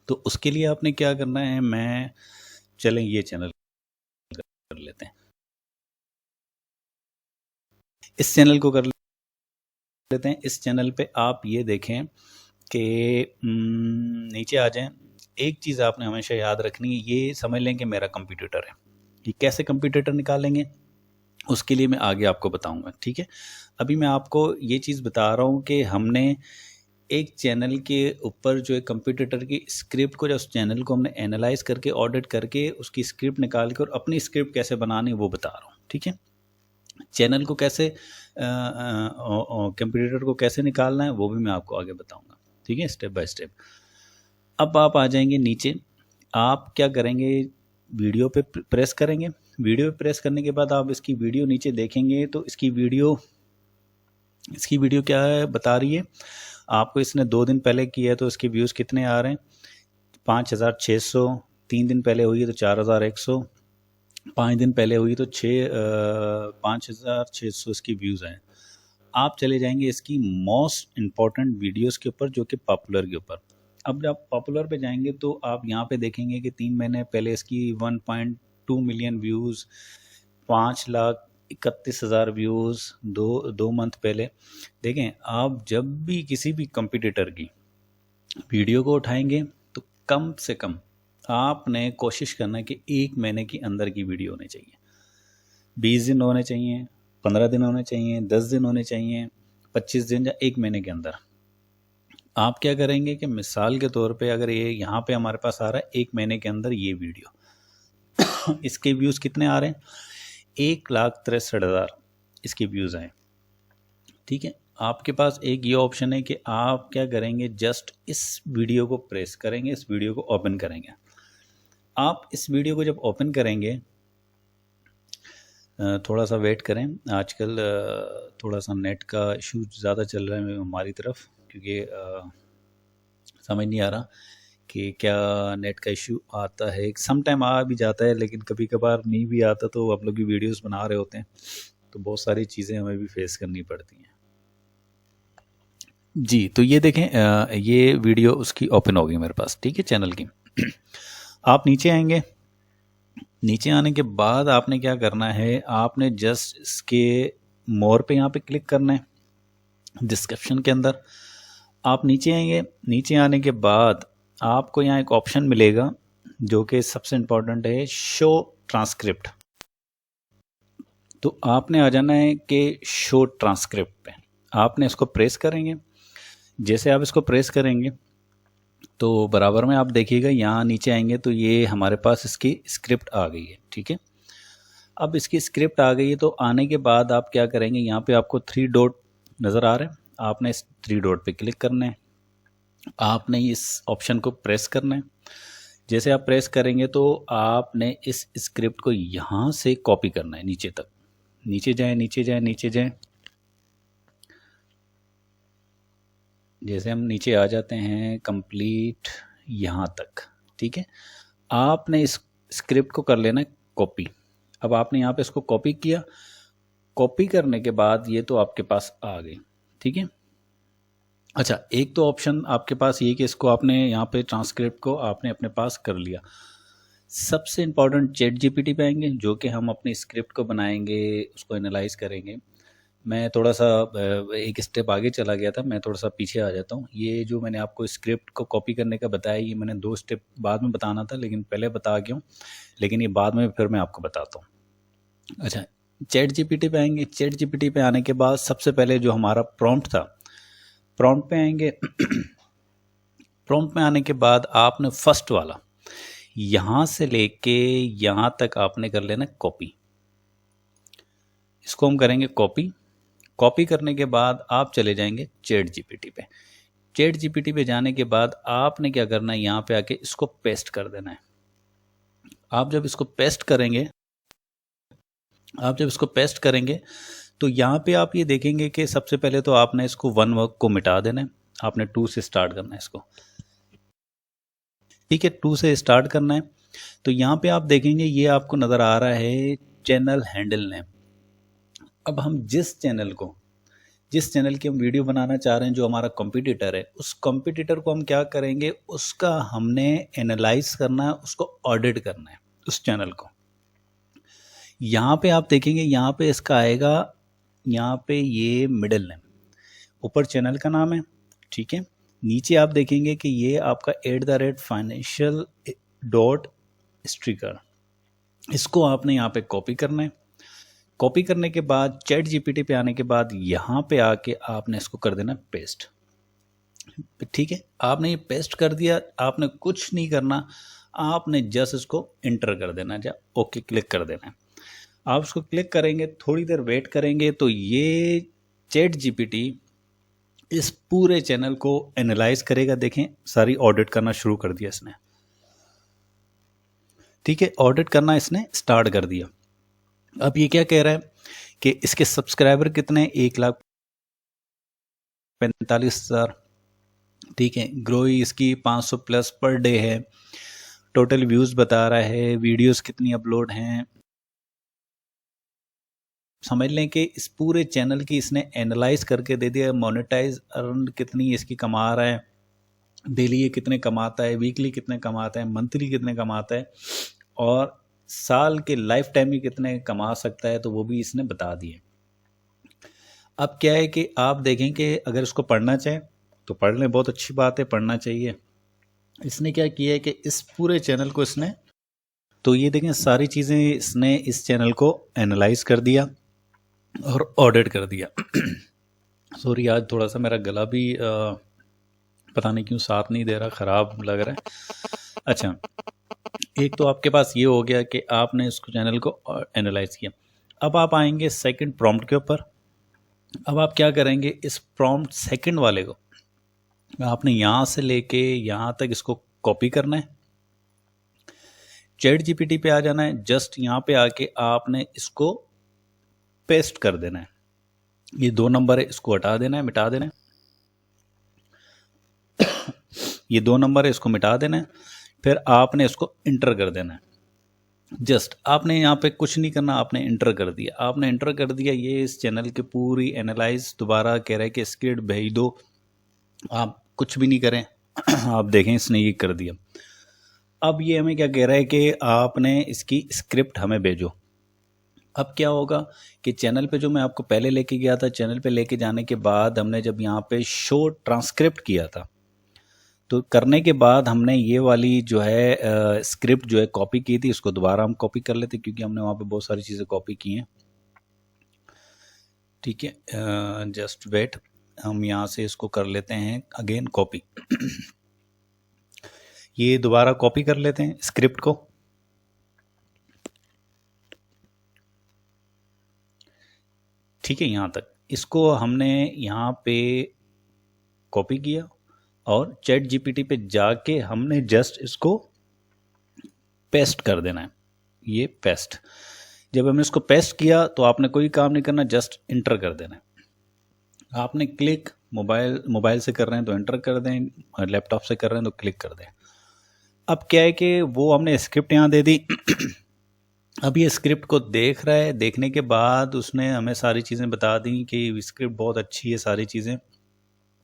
तो उसके लिए आपने क्या करना है, मैं चलें ये चैनल कर लेते हैं, इस चैनल को कर लेते हैं। इस चैनल पे आप ये देखें कि नीचे आ जाएं। एक चीज़ आपने हमेशा याद रखनी है, ये समझ लें कि मेरा कंप्यूटर है। ये कैसे कंप्यूटर निकालेंगे, उसके लिए मैं आगे आपको बताऊंगा, ठीक है? अभी मैं आपको ये चीज़ बता रहा हूँ कि हमने एक चैनल के ऊपर जो है कंप्यूटर की स्क्रिप्ट को, जब उस चैनल को हमने एनालाइज करके ऑडिट करके उसकी स्क्रिप्ट निकाल के और अपनी स्क्रिप्ट कैसे बनानी वो बता रहा हूँ, ठीक है? चैनल को कैसे कंप्यूटर को कैसे निकालना है वो भी मैं आपको आगे बताऊंगा, ठीक है? Step by step. अब आप आ जाएंगे नीचे, आप क्या करेंगे, वीडियो पे प्रेस करेंगे। वीडियो पे प्रेस करने के बाद आप इसकी वीडियो नीचे देखेंगे तो इसकी वीडियो क्या है बता रही है आपको। इसने 2 दिन पहले किया है तो इसके व्यूज़ कितने आ रहे हैं, 5600। 3 दिन पहले हुई है तो 4100। 5 दिन पहले हुई तो 5600 इसकी व्यूज़ हैं। आप चले जाएंगे इसकी मोस्ट इम्पॉर्टेंट वीडियोस के ऊपर, जो कि पॉपुलर के ऊपर। अब जब पॉपुलर पे जाएंगे तो आप यहाँ पे देखेंगे कि 3 महीने पहले इसकी 1.2 मिलियन व्यूज़, 5,31,000 व्यूज़ 2 मंथ पहले। देखें, आप जब भी किसी भी कंपटीटर की वीडियो को उठाएंगे तो कम से कम आपने कोशिश करना है कि 1 महीने के अंदर की वीडियो होनी चाहिए, 20 दिन होने चाहिए, 15 दिन होने चाहिए, 10 दिन होने चाहिए, 25 दिन या 1 महीने के अंदर। आप क्या करेंगे कि मिसाल के तौर पे अगर ये यहाँ पे हमारे पास आ रहा है 1 महीने के अंदर ये वीडियो इसके व्यूज़ कितने आ रहे हैं? 1,63,000 इसके व्यूज़ आए। ठीक है, आपके पास एक ये ऑप्शन है कि आप क्या करेंगे, जस्ट इस वीडियो को प्रेस करेंगे, इस वीडियो को ओपन करेंगे। आप इस वीडियो को जब ओपन करेंगे, थोड़ा सा वेट करें, आजकल थोड़ा सा नेट का इशू ज़्यादा चल रहा है हमारी तरफ, क्योंकि समझ नहीं आ रहा कि क्या नेट का इशू आता है। सम टाइम आ भी जाता है, लेकिन कभी कभार नहीं भी आता, तो आप लोग भी वीडियोस बना रहे होते हैं तो बहुत सारी चीज़ें हमें भी फेस करनी पड़ती हैं। जी, तो ये देखें, ये वीडियो उसकी ओपन हो गई मेरे पास, ठीक है, चैनल की। आप नीचे आएंगे, नीचे आने के बाद आपने क्या करना है, आपने जस्ट इसके मोर पे यहाँ पे क्लिक करना है, डिस्क्रिप्शन के अंदर आप नीचे आएंगे। नीचे आने के बाद आपको यहाँ एक ऑप्शन मिलेगा जो कि सबसे इम्पोर्टेंट है, शो ट्रांसक्रिप्ट। तो आपने आ जाना है कि शो ट्रांसक्रिप्ट पे, आपने इसको प्रेस करेंगे। जैसे आप इसको प्रेस करेंगे तो बराबर में आप देखिएगा, यहाँ नीचे आएंगे तो ये हमारे पास इसकी स्क्रिप्ट आ गई है। ठीक है, अब इसकी स्क्रिप्ट आ गई है, तो आने के बाद आप क्या करेंगे, यहाँ पे आपको 3 डॉट नज़र आ रहे हैं, आपने इस 3 डॉट पे क्लिक करना है, आपने इस ऑप्शन को प्रेस करना है। जैसे आप प्रेस करेंगे तो आपने इस स्क्रिप्ट को यहाँ से कॉपी करना है नीचे तक, नीचे जाए, नीचे जाए, नीचे जाए। जैसे हम नीचे आ जाते हैं कंप्लीट यहाँ तक, ठीक है, आपने इस स्क्रिप्ट को कर लेना है कॉपी। अब आपने यहाँ पे इसको कॉपी किया, कॉपी करने के बाद ये तो आपके पास आ गई। ठीक है, अच्छा, एक तो ऑप्शन आपके पास ये कि इसको आपने यहाँ पे ट्रांसक्रिप्ट को आपने अपने पास कर लिया। सबसे इम्पॉर्टेंट चैट जीपीटी पे आएंगे, जो कि हम अपनी स्क्रिप्ट को बनाएंगे, उसको एनालाइज करेंगे। मैं थोड़ा सा एक स्टेप आगे चला गया था, मैं थोड़ा सा पीछे आ जाता हूँ। ये जो मैंने आपको स्क्रिप्ट को कॉपी करने का बताया, ये मैंने 2 स्टेप बाद में बताना था, लेकिन पहले बता गया हूँ, लेकिन ये बाद में फिर मैं आपको बताता हूँ। अच्छा, चैट जीपीटी पे आएंगे। चैट जीपीटी पे आने के बाद सबसे पहले जो हमारा प्रॉम्प्ट था, प्रॉम्प्ट पे आएंगे। प्रॉम्प्ट में आने के बाद आपने फर्स्ट वाला यहाँ से लेके यहाँ तक आपने कर लेना कॉपी। इसको हम करेंगे कॉपी। कॉपी करने के बाद आप चले जाएंगे चैट जीपीटी पे। चैट जीपीटी पे जाने के बाद आपने क्या करना है, यहाँ पे आके इसको पेस्ट कर देना है। आप जब इसको पेस्ट करेंगे तो यहाँ पे आप ये देखेंगे कि सबसे पहले तो आपने इसको 1 वर्क को मिटा देना है, आपने 2 से स्टार्ट करना है इसको। ठीक है, 2 से स्टार्ट करना है। तो यहाँ पे आप देखेंगे ये आपको नज़र आ रहा है चैनल हैंडल नेम। अब हम जिस चैनल की हम वीडियो बनाना चाह रहे हैं, जो हमारा कॉम्पिटिटर है, उस कॉम्पिटिटर को हम क्या करेंगे, उसका हमने एनालाइज करना है, उसको ऑडिट करना है उस चैनल को। यहाँ पे आप देखेंगे, यहाँ पे इसका आएगा, यहाँ पे ये मिडिल नेम, ऊपर चैनल का नाम है। ठीक है, नीचे आप देखेंगे कि ये आपका @financial.streaker, इसको आपने यहाँ पे कॉपी करना है। कॉपी करने के बाद चैट जीपीटी पे आने के बाद यहाँ पे आके आपने इसको कर देना पेस्ट। ठीक है, आपने ये पेस्ट कर दिया, आपने कुछ नहीं करना, आपने जस्ट इसको इंटर कर देना, या ओके क्लिक कर देना है। आप इसको क्लिक करेंगे, थोड़ी देर वेट करेंगे तो ये चैट जीपीटी इस पूरे चैनल को एनालाइज करेगा। देखें, सारी ऑडिट करना शुरू कर दिया इसने। ठीक है, ऑडिट करना इसने स्टार्ट कर दिया। अब ये क्या कह रहा है कि इसके सब्सक्राइबर कितने, 1,45,000। ठीक है, ग्रोई इसकी 500 प्लस पर डे है। टोटल व्यूज़ बता रहा है, वीडियोस कितनी अपलोड हैं। समझ लें कि इस पूरे चैनल की इसने एनालाइज करके दे दिया। मोनेटाइज अर्न कितनी इसकी कमा रहा है, डेली ये कितने कमाता है, वीकली कितने कमाता है, मंथली कितने कमाता है, और साल के लाइफ टाइम में कितने कमा सकता है, तो वो भी इसने बता दिए। अब क्या है कि आप देखें कि अगर इसको पढ़ना चाहें तो पढ़ लें, बहुत अच्छी बात है, पढ़ना चाहिए। इसने क्या किया है कि इस पूरे चैनल को इसने, तो ये देखें सारी चीज़ें इसने इस चैनल को एनालाइज कर दिया। और ऑडिट कर दिया। सॉरी, आज थोड़ा सा मेरा गला भी पता नहीं क्यों साथ नहीं दे रहा, ख़राब लग रहा है। अच्छा, एक तो आपके पास ये हो गया कि आपने इसको चैनल को एनालाइज किया। अब आप आएंगे सेकंड प्रॉम्प्ट के ऊपर। अब आप क्या करेंगे, इस प्रॉम्प्ट सेकंड वाले को आपने यहाँ से लेके यहाँ तक इसको कॉपी करना है, चैट जीपीटी पे आ जाना है, जस्ट यहाँ पे आके आपने इसको पेस्ट कर देना है। ये 2 नंबर है, इसको हटा देना है, मिटा देना है। ये 2 नंबर है, इसको मिटा देना है। फिर आपने इसको इंटर कर देना है। जस्ट आपने यहाँ पे कुछ नहीं करना, आपने इंटर कर दिया। आपने इंटर कर दिया, ये इस चैनल की पूरी एनालाइज दोबारा कह रहा है कि स्क्रिप्ट भेज दो। आप कुछ भी नहीं करें, आप देखें इसने ये कर दिया। अब ये हमें क्या कह रहा है कि आपने इसकी स्क्रिप्ट हमें भेजो। अब क्या होगा कि चैनल पे जो मैं आपको पहले लेके गया था, चैनल पे लेके जाने के बाद हमने जब यहाँ पे शो ट्रांसक्रिप्ट किया था, तो करने के बाद हमने ये वाली जो है स्क्रिप्ट जो है कॉपी की थी, इसको दोबारा हम कॉपी कर लेते क्योंकि हमने वहाँ पे बहुत सारी चीज़ें कॉपी की हैं। ठीक है, जस्ट वेट, हम यहाँ से इसको कर लेते हैं अगेन कॉपी। ये दोबारा कॉपी कर लेते हैं स्क्रिप्ट को। ठीक है, यहाँ तक इसको हमने यहाँ पे कॉपी किया और चैट जीपीटी पे जाके हमने जस्ट इसको पेस्ट कर देना है। ये पेस्ट, जब हमने इसको पेस्ट किया तो आपने कोई काम नहीं करना, जस्ट इंटर कर देना है। आपने क्लिक मोबाइल से कर रहे हैं तो इंटर कर दें, लैपटॉप से कर रहे हैं तो क्लिक कर दें। अब क्या है कि वो हमने स्क्रिप्ट यहाँ दे दी। अब ये स्क्रिप्ट को देख रहा है, देखने के बाद उसने हमें सारी चीज़ें बता दी कि स्क्रिप्ट बहुत अच्छी है, सारी चीज़ें।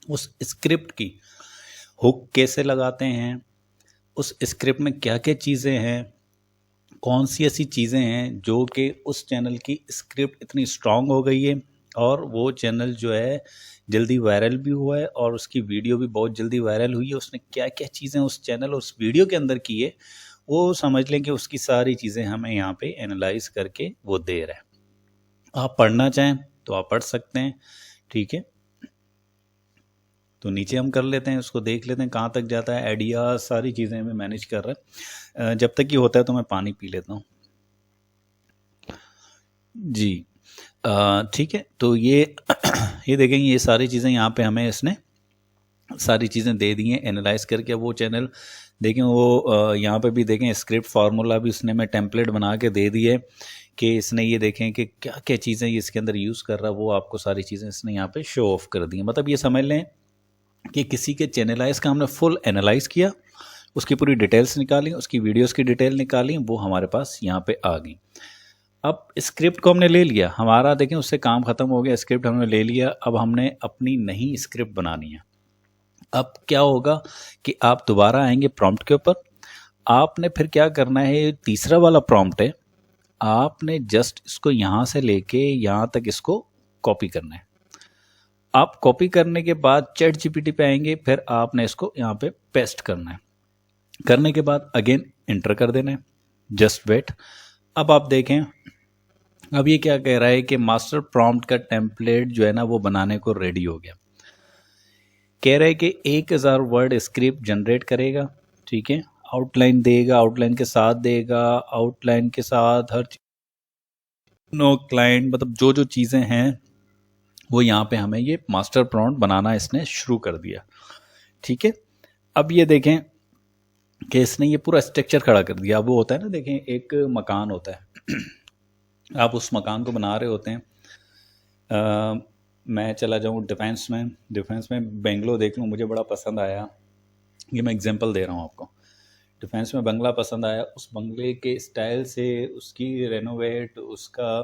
उस स्क्रिप्ट की हुक कैसे लगाते हैं, उस स्क्रिप्ट में क्या क्या चीज़ें हैं, कौन सी ऐसी चीज़ें हैं जो कि उस चैनल की स्क्रिप्ट इतनी स्ट्रांग हो गई है और वो चैनल जो है जल्दी वायरल भी हुआ है और उसकी वीडियो भी बहुत जल्दी वायरल हुई है। उसने क्या क्या चीज़ें उस चैनल और उस वीडियो के अंदर की है, वो समझ लें कि उसकी सारी चीज़ें हमें यहाँ पे एनालाइज करके वो दे रहा है। आप पढ़ना चाहें तो आप पढ़ सकते हैं। ठीक है, तो नीचे हम कर लेते हैं, उसको देख लेते हैं कहाँ तक जाता है। आइडिया सारी चीज़ें हमें मैनेज कर रहा है। जब तक ये होता है तो मैं पानी पी लेता हूँ। जी, ठीक है, तो ये ये देखेंगे, ये सारी चीज़ें यहाँ पे हमें इसने सारी चीज़ें दे दी हैं एनालाइज करके। वो चैनल देखें, वो यहाँ पे भी देखें स्क्रिप्ट फार्मूला भी उसने मैं टेम्पलेट बना के दे दी है कि इसने ये देखें कि क्या क्या चीज़ें ये इसके अंदर यूज़ कर रहा है, वो आपको सारी चीज़ें इसने यहाँ पे शो ऑफ कर दी हैं। मतलब ये समझ लें कि किसी के चैनलाइज का हमने फुल एनालाइज किया, उसकी पूरी डिटेल्स निकाली, उसकी वीडियोस की डिटेल निकाली, वो हमारे पास यहाँ पे आ गई। अब स्क्रिप्ट को हमने ले लिया, हमारा देखें उससे काम ख़त्म हो गया, स्क्रिप्ट हमने ले लिया। अब हमने अपनी नई स्क्रिप्ट बनानी है। अब क्या होगा कि आप दोबारा आएंगे प्रॉम्प्ट के ऊपर। आपने फिर क्या करना है, तीसरा वाला प्रॉम्प्ट है, आपने जस्ट इसको यहाँ से लेके यहाँ तक इसको कॉपी करना है। आप कॉपी करने के बाद चैट जीपीटी पे आएंगे, फिर आपने इसको यहाँ पे पेस्ट करना है। करने के बाद अगेन इंटर कर देना है, जस्ट वेट। अब आप देखें, अब ये क्या कह रहा है कि मास्टर प्रॉम्प्ट का टेम्पलेट जो है ना वो बनाने को रेडी हो गया। कह रहा है कि 1000 वर्ड स्क्रिप्ट जनरेट करेगा। ठीक है, आउटलाइन देगा, आउटलाइन के साथ देगा, आउटलाइन के साथ हर नो क्लाइंट, मतलब जो जो चीज़ें हैं वो यहाँ पे हमें ये मास्टर प्रॉम्प्ट बनाना इसने शुरू कर दिया। ठीक है, अब ये देखें कि इसने ये पूरा स्ट्रक्चर खड़ा कर दिया। अब वो होता है ना, देखें एक मकान होता है, आप उस मकान को बना रहे होते हैं। मैं चला जाऊँ डिफेंस में बेंगलो देख लूँ, मुझे बड़ा पसंद आया, ये मैं एग्जांपल दे रहा हूँ आपको। डिफेंस में बंगला पसंद आया, उस बंगले के स्टाइल से, उसकी रेनोवेट, उसका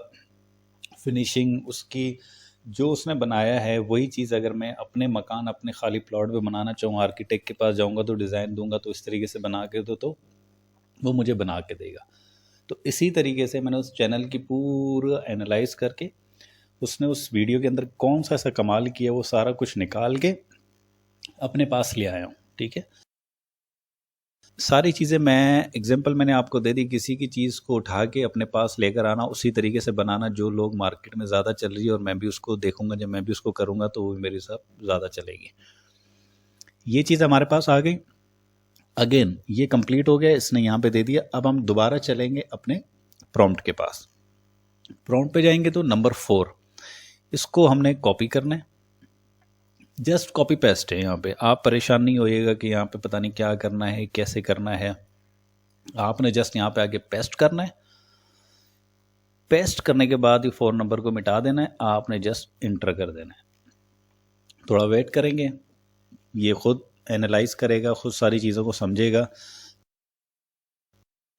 फिनिशिंग, उसकी जो उसने बनाया है वही चीज़ अगर मैं अपने मकान, अपने खाली प्लॉट पे बनाना चाहूँ, आर्किटेक्ट के पास जाऊँगा तो डिज़ाइन दूंगा तो इस तरीके से बना के दो, तो वो मुझे बना के देगा। तो इसी तरीके से मैंने उस चैनल की पूरा एनालाइज करके उसने उस वीडियो के अंदर कौन सा ऐसा कमाल किया वो सारा कुछ निकाल के अपने पास ले आया हूँ। ठीक है, सारी चीज़ें मैं एग्जांपल मैंने आपको दे दी, किसी की चीज़ को उठा के अपने पास लेकर आना, उसी तरीके से बनाना जो लोग मार्केट में ज़्यादा चल रही है, और मैं भी उसको देखूंगा, जब मैं भी उसको करूंगा तो वो भी मेरे साथ ज़्यादा चलेगी। ये चीज़ हमारे पास आ गई। अगेन ये कंप्लीट हो गया, इसने यहाँ पे दे दिया। अब हम दोबारा चलेंगे अपने प्रॉम्प्ट के पास। प्रॉम्प्ट पे जाएंगे तो नंबर 4, इसको हमने कॉपी करना है। जस्ट कॉपी पेस्ट है यहाँ पे, आप परेशान नहीं होइएगा कि यहाँ पे पता नहीं क्या करना है, कैसे करना है। आपने जस्ट यहाँ पे आके पेस्ट करना है। पेस्ट करने के बाद ये 4 नंबर को मिटा देना है, आपने जस्ट इंटर कर देना है। थोड़ा वेट करेंगे, ये खुद एनालाइज करेगा, खुद सारी चीज़ों को समझेगा।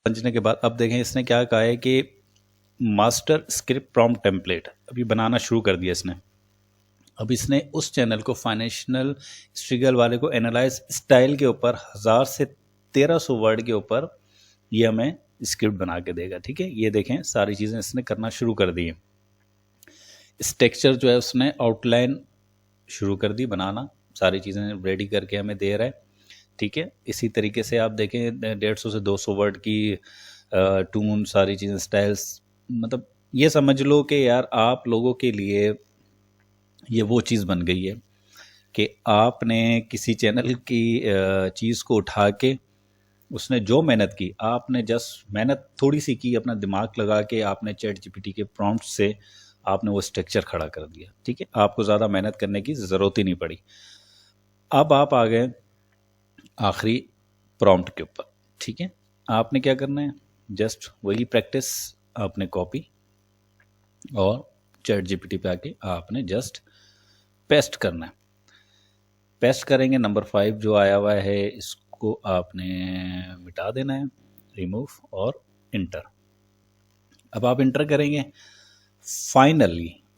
समझने के बाद अब देखें इसने क्या कहा है कि मास्टर स्क्रिप्ट प्रॉम्प्ट टेम्पलेट अभी बनाना शुरू कर दिया इसने। अब इसने उस चैनल को, फाइनेंशियल स्ट्रगल वाले को, एनालाइज स्टाइल के ऊपर 1000 से 1300 वर्ड के ऊपर ये हमें स्क्रिप्ट बना के देगा। ठीक है, ये देखें सारी चीज़ें इसने करना शुरू कर दी है। स्ट्रक्चर जो है उसने आउटलाइन शुरू कर दी बनाना, सारी चीज़ें रेडी करके हमें दे रहा है। ठीक है, इसी तरीके से आप देखें 150 से 200 वर्ड की टून, सारी चीज़ें, स्टाइल्स, मतलब ये समझ लो कि यार आप लोगों के लिए ये वो चीज़ बन गई है कि आपने किसी चैनल की चीज़ को उठा के, उसने जो मेहनत की, आपने जस्ट मेहनत थोड़ी सी की, अपना दिमाग लगा के आपने चैट जीपीटी के प्रॉम्प्ट से आपने वो स्ट्रक्चर खड़ा कर दिया। ठीक है, आपको ज़्यादा मेहनत करने की ज़रूरत ही नहीं पड़ी। अब आप आ गए आखिरी प्रॉम्प्ट के ऊपर। ठीक है, आपने क्या करना है, जस्ट वही प्रैक्टिस आपने कॉपी और चैट जीपीटी पे आके आपने जस्ट पेस्ट करना है। पेस्ट करेंगे, नंबर 5 जो आया हुआ है इसको आपने मिटा देना है, रिमूव और इंटर। अब आप इंटर करेंगे,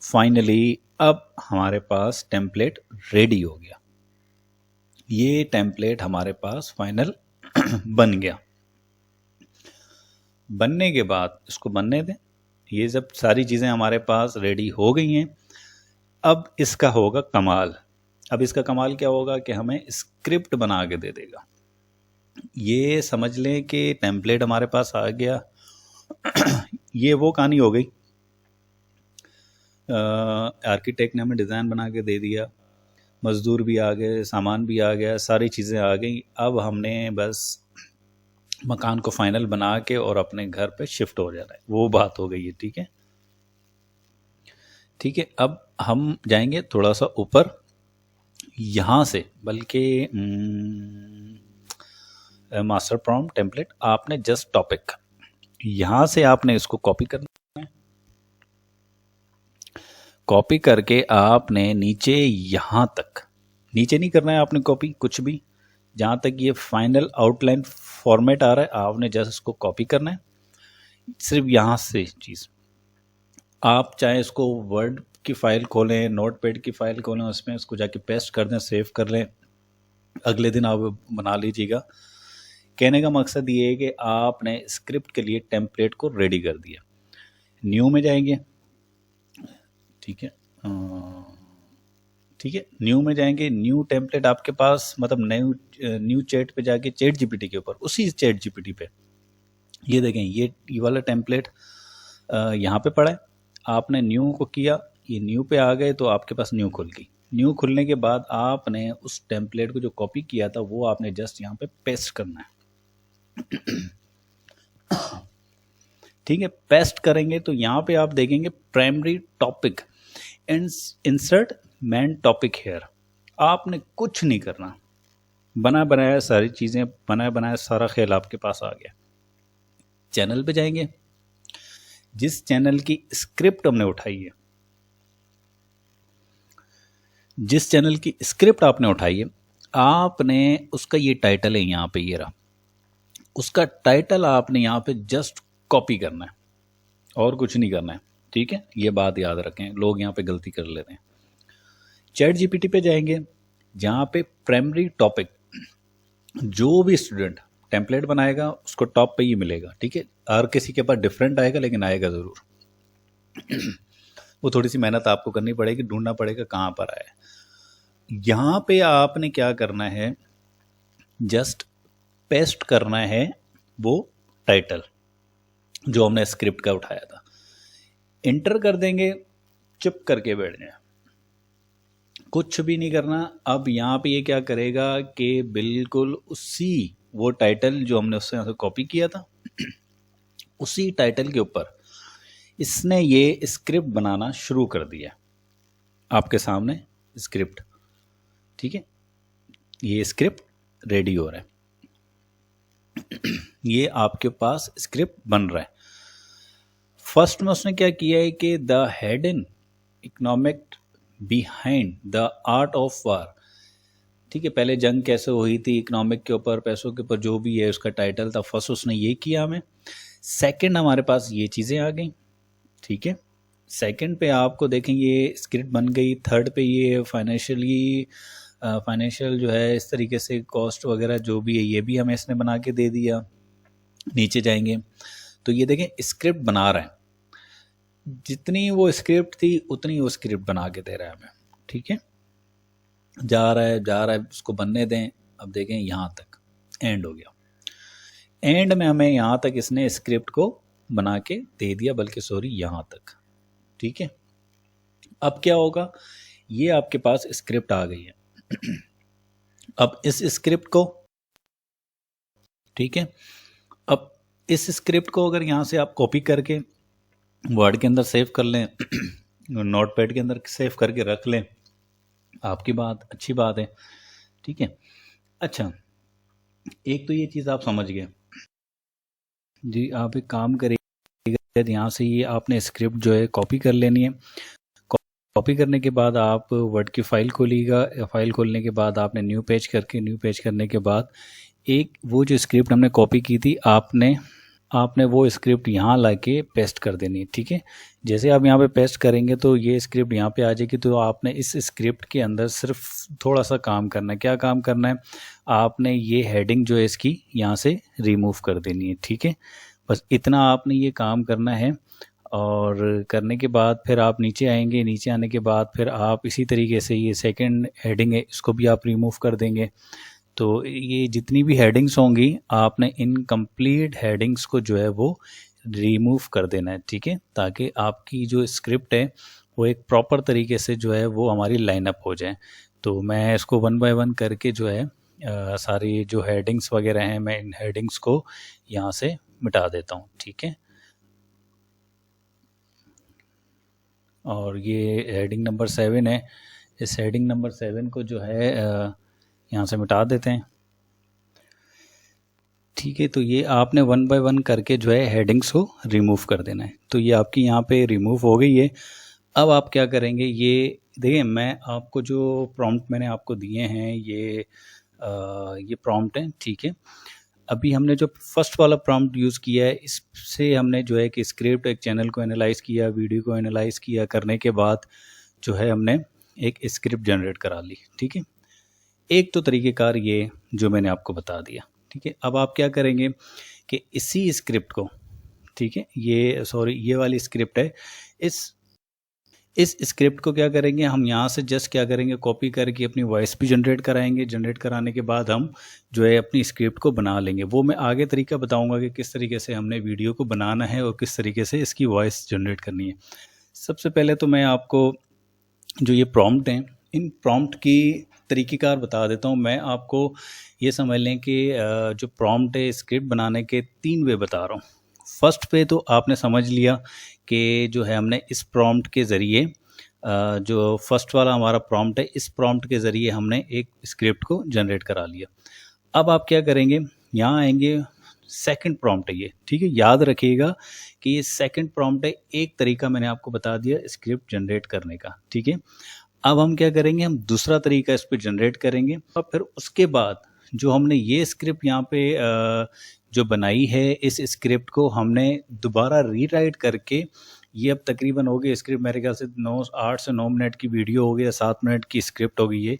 फाइनली अब हमारे पास टेम्पलेट रेडी हो गया। ये टेम्पलेट हमारे पास फाइनल बन गया। बनने के बाद इसको बनने दें। ये जब सारी चीज़ें हमारे पास रेडी हो गई हैं, अब इसका होगा कमाल। अब इसका कमाल क्या होगा कि हमें स्क्रिप्ट बना के दे देगा। ये समझ लें कि टेम्पलेट हमारे पास आ गया। ये वो कहानी हो गई, आर्किटेक्ट ने हमें डिज़ाइन बना के दे दिया, मज़दूर भी आ गए, सामान भी आ गया, सारी चीज़ें आ गई। अब हमने बस मकान को फाइनल बना के और अपने घर पे शिफ्ट हो जाना है, वो बात हो गई है। ठीक है, ठीक है। अब हम जाएंगे थोड़ा सा ऊपर, यहाँ से, बल्कि मास्टर प्रॉम्प्ट टेम्पलेट, आपने जस्ट टॉपिक, यहाँ से आपने इसको कॉपी करना है। कॉपी करके आपने नीचे, यहाँ तक नीचे नहीं करना है आपने कॉपी कुछ भी, जहाँ तक ये फाइनल आउटलाइन फॉर्मेट आ रहा है आपने जस्ट इसको कॉपी करना है। सिर्फ यहाँ से चीज़, आप चाहे इसको वर्ड की फ़ाइल खोलें, नोटपैड की फ़ाइल खोलें, उसमें इसको जाके पेस्ट कर दें, सेव कर लें, अगले दिन आप बना लीजिएगा। कहने का मकसद ये है कि आपने स्क्रिप्ट के लिए टेम्पलेट को रेडी कर दिया। न्यू में जाएंगे, ठीक है, ठीक है, न्यू में जाएंगे। न्यू टेम्पलेट आपके पास, मतलब न्यू चैट पे जाके चैट जीपीटी के ऊपर, उसी चैट जीपीटी पे ये देखें, ये वाला टेम्पलेट यहाँ पे पड़ा है। आपने न्यू को किया, ये न्यू पे आ गए तो आपके पास न्यू खुल गई। न्यू खुलने के बाद आपने उस टेम्पलेट को जो कॉपी किया था वो आपने जस्ट यहाँ पे पेस्ट करना है। ठीक है, पेस्ट करेंगे तो यहाँ पे आप देखेंगे primary topic, insert main topic here. आपने कुछ नहीं करना, बना बनाया सारी चीज़ें, बना बनाया सारा खेल आपके पास आ गया। चैनल पे जाएंगे, जिस चैनल की स्क्रिप्ट हमने उठाई है, जिस चैनल की स्क्रिप्ट आपने उठाई है, आपने उसका ये टाइटल है यहाँ पे, ये रहा उसका टाइटल, आपने यहाँ पे जस्ट कॉपी करना है और कुछ नहीं करना है। ठीक है, ये बात याद रखें, लोग यहाँ पे गलती कर लेते हैं। चैट जीपीटी पे जाएंगे, जहाँ पे प्राइमरी टॉपिक, जो भी स्टूडेंट टेम्पलेट बनाएगा उसको टॉप पे ही मिलेगा। ठीक है, हर किसी के पास डिफरेंट आएगा, लेकिन आएगा ज़रूर। वो थोड़ी सी मेहनत आपको करनी पड़ेगी, ढूंढना पड़ेगा कहाँ पर आया। यहाँ पे आपने क्या करना है, जस्ट पेस्ट करना है वो टाइटल जो हमने स्क्रिप्ट का उठाया था, इंटर कर देंगे, चुप करके बैठ जाए, कुछ भी नहीं करना। अब यहाँ पे ये क्या करेगा कि बिल्कुल उसी वो टाइटल जो हमने उससे यहाँ से कॉपी किया था उसी टाइटल के ऊपर इसने ये स्क्रिप्ट बनाना शुरू कर दिया। आपके सामने स्क्रिप्ट, ठीक है, ये स्क्रिप्ट रेडी हो रहा है, ये आपके पास स्क्रिप्ट बन रहा है। फर्स्ट में उसने क्या किया है कि the head in economic behind the art of war, ठीक है, पहले जंग कैसे हुई थी, इकोनॉमिक के ऊपर, पैसों के ऊपर, जो भी है उसका टाइटल था। फर्स्ट उसने ये किया हमें। सेकंड हमारे पास ये चीज़ें आ गई, ठीक है, सेकंड पे आपको देखेंगे ये स्क्रिप्ट बन गई। थर्ड पे ये फाइनेंशियल जो है इस तरीके से कॉस्ट वगैरह जो भी है ये भी हमें इसने बना के दे दिया। नीचे जाएंगे तो ये देखें स्क्रिप्ट बना रहा है, जितनी वो स्क्रिप्ट थी उतनी वो स्क्रिप्ट बना के दे रहा है हमें, ठीक है, जा रहा है, उसको बनने दें। अब देखें यहाँ तक एंड हो गया, एंड में हमें यहाँ तक इसने स्क्रिप्ट को बना के दे दिया, बल्कि सॉरी यहाँ तक, ठीक है। अब क्या होगा, ये आपके पास स्क्रिप्ट आ गई है। अब इस स्क्रिप्ट को, ठीक है, अब इस स्क्रिप्ट को अगर यहाँ से आप कॉपी करके वर्ड के अंदर सेव कर लें, नोटपैड के अंदर सेव करके रख लें, आपकी बात, अच्छी बात है, ठीक है। अच्छा, एक तो ये चीज़ आप समझ गए जी। आप एक काम करिएगा, यहाँ से ये आपने स्क्रिप्ट जो है कॉपी कर लेनी है। कॉपी करने के बाद आप वर्ड की फाइल खोलिएगा। फाइल खोलने के बाद आपने न्यू पेज करने के बाद एक वो जो स्क्रिप्ट हमने कॉपी की थी आपने वो स्क्रिप्ट यहाँ ला के पेस्ट कर देनी है, ठीक है। जैसे आप यहाँ पे पेस्ट करेंगे तो ये स्क्रिप्ट यहाँ पे आ जाएगी। तो आपने इस स्क्रिप्ट के अंदर सिर्फ थोड़ा सा काम करना है। क्या काम करना है, आपने ये हेडिंग जो है इसकी यहाँ से रिमूव कर देनी है, ठीक है। बस इतना आपने ये काम करना है। और करने के बाद फिर आप नीचे आएंगे, नीचे आने के बाद फिर आप इसी तरीके से ये सेकंड हेडिंग है इसको भी आप रिमूव कर देंगे। तो ये जितनी भी हेडिंग्स होंगी आपने इन कंप्लीट हेडिंग्स को जो है वो रिमूव कर देना है, ठीक है, ताकि आपकी जो स्क्रिप्ट है वो एक प्रॉपर तरीके से जो है वो हमारी लाइनअप हो जाए। तो मैं इसको 1 बाय 1 करके जो है सारी जो हेडिंग्स वगैरह हैं मैं इन हेडिंग्स को यहाँ से मिटा देता हूँ, ठीक है। और ये हेडिंग नंबर 7 है, इस हेडिंग नंबर 7 को जो है यहाँ से मिटा देते हैं, ठीक है। तो ये आपने 1 बाय 1 करके जो है हेडिंग्स को रिमूव कर देना है। तो ये आपकी यहाँ पे रिमूव हो गई है। अब आप क्या करेंगे, ये देखिए मैं आपको जो प्रॉम्प्ट मैंने आपको दिए हैं ये प्रॉम्प्ट है, ठीक है। अभी हमने जो फर्स्ट वाला प्रॉम्प्ट यूज़ किया है इससे हमने जो है कि स्क्रिप्ट एक चैनल को एनालाइज किया, वीडियो को एनालाइज किया, करने के बाद जो है हमने एक स्क्रिप्ट जनरेट करा ली, ठीक है। एक तो तरीक़ेकार ये जो मैंने आपको बता दिया, ठीक है। अब आप क्या करेंगे कि इसी स्क्रिप्ट को, ठीक है, ये वाली स्क्रिप्ट है, इस स्क्रिप्ट को क्या करेंगे हम यहाँ से जस्ट क्या करेंगे कॉपी करके अपनी वॉइस भी जनरेट कराएंगे। जनरेट कराने के बाद हम जो है अपनी स्क्रिप्ट को बना लेंगे। वो मैं आगे तरीका बताऊंगा कि किस तरीके से हमने वीडियो को बनाना है और किस तरीके से इसकी वॉइस जनरेट करनी है। सबसे पहले तो मैं आपको जो ये प्रॉम्प्ट हैं इन प्रॉम्प्ट की तरीक़ेकार बता देता हूँ। मैं आपको ये समझ लें कि जो प्रॉम्प्ट है स्क्रिप्ट बनाने के 3 वे बता रहा हूँ। फर्स्ट पे तो आपने समझ लिया कि जो है हमने इस प्रॉम्प्ट के ज़रिए जो फर्स्ट वाला हमारा प्रॉम्प्ट है इस प्रॉम्प्ट के ज़रिए हमने एक स्क्रिप्ट को जनरेट करा लिया। अब आप क्या करेंगे, यहाँ आएंगे, सेकंड प्रॉम्प्ट है ये, ठीक है। याद रखिएगा कि ये सेकंड प्रॉम्प्ट है। एक तरीका मैंने आपको बता दिया स्क्रिप्ट जनरेट करने का, ठीक है। अब हम क्या करेंगे, हम दूसरा तरीका इस पर जनरेट करेंगे और फिर उसके बाद जो हमने ये स्क्रिप्ट यहाँ पे जो बनाई है इस स्क्रिप्ट को हमने दोबारा रीराइट करके, ये अब तकरीबन हो गई स्क्रिप्ट मेरे ख्याल से 8 से 9 मिनट की वीडियो हो गई या 7 मिनट की स्क्रिप्ट हो गई है।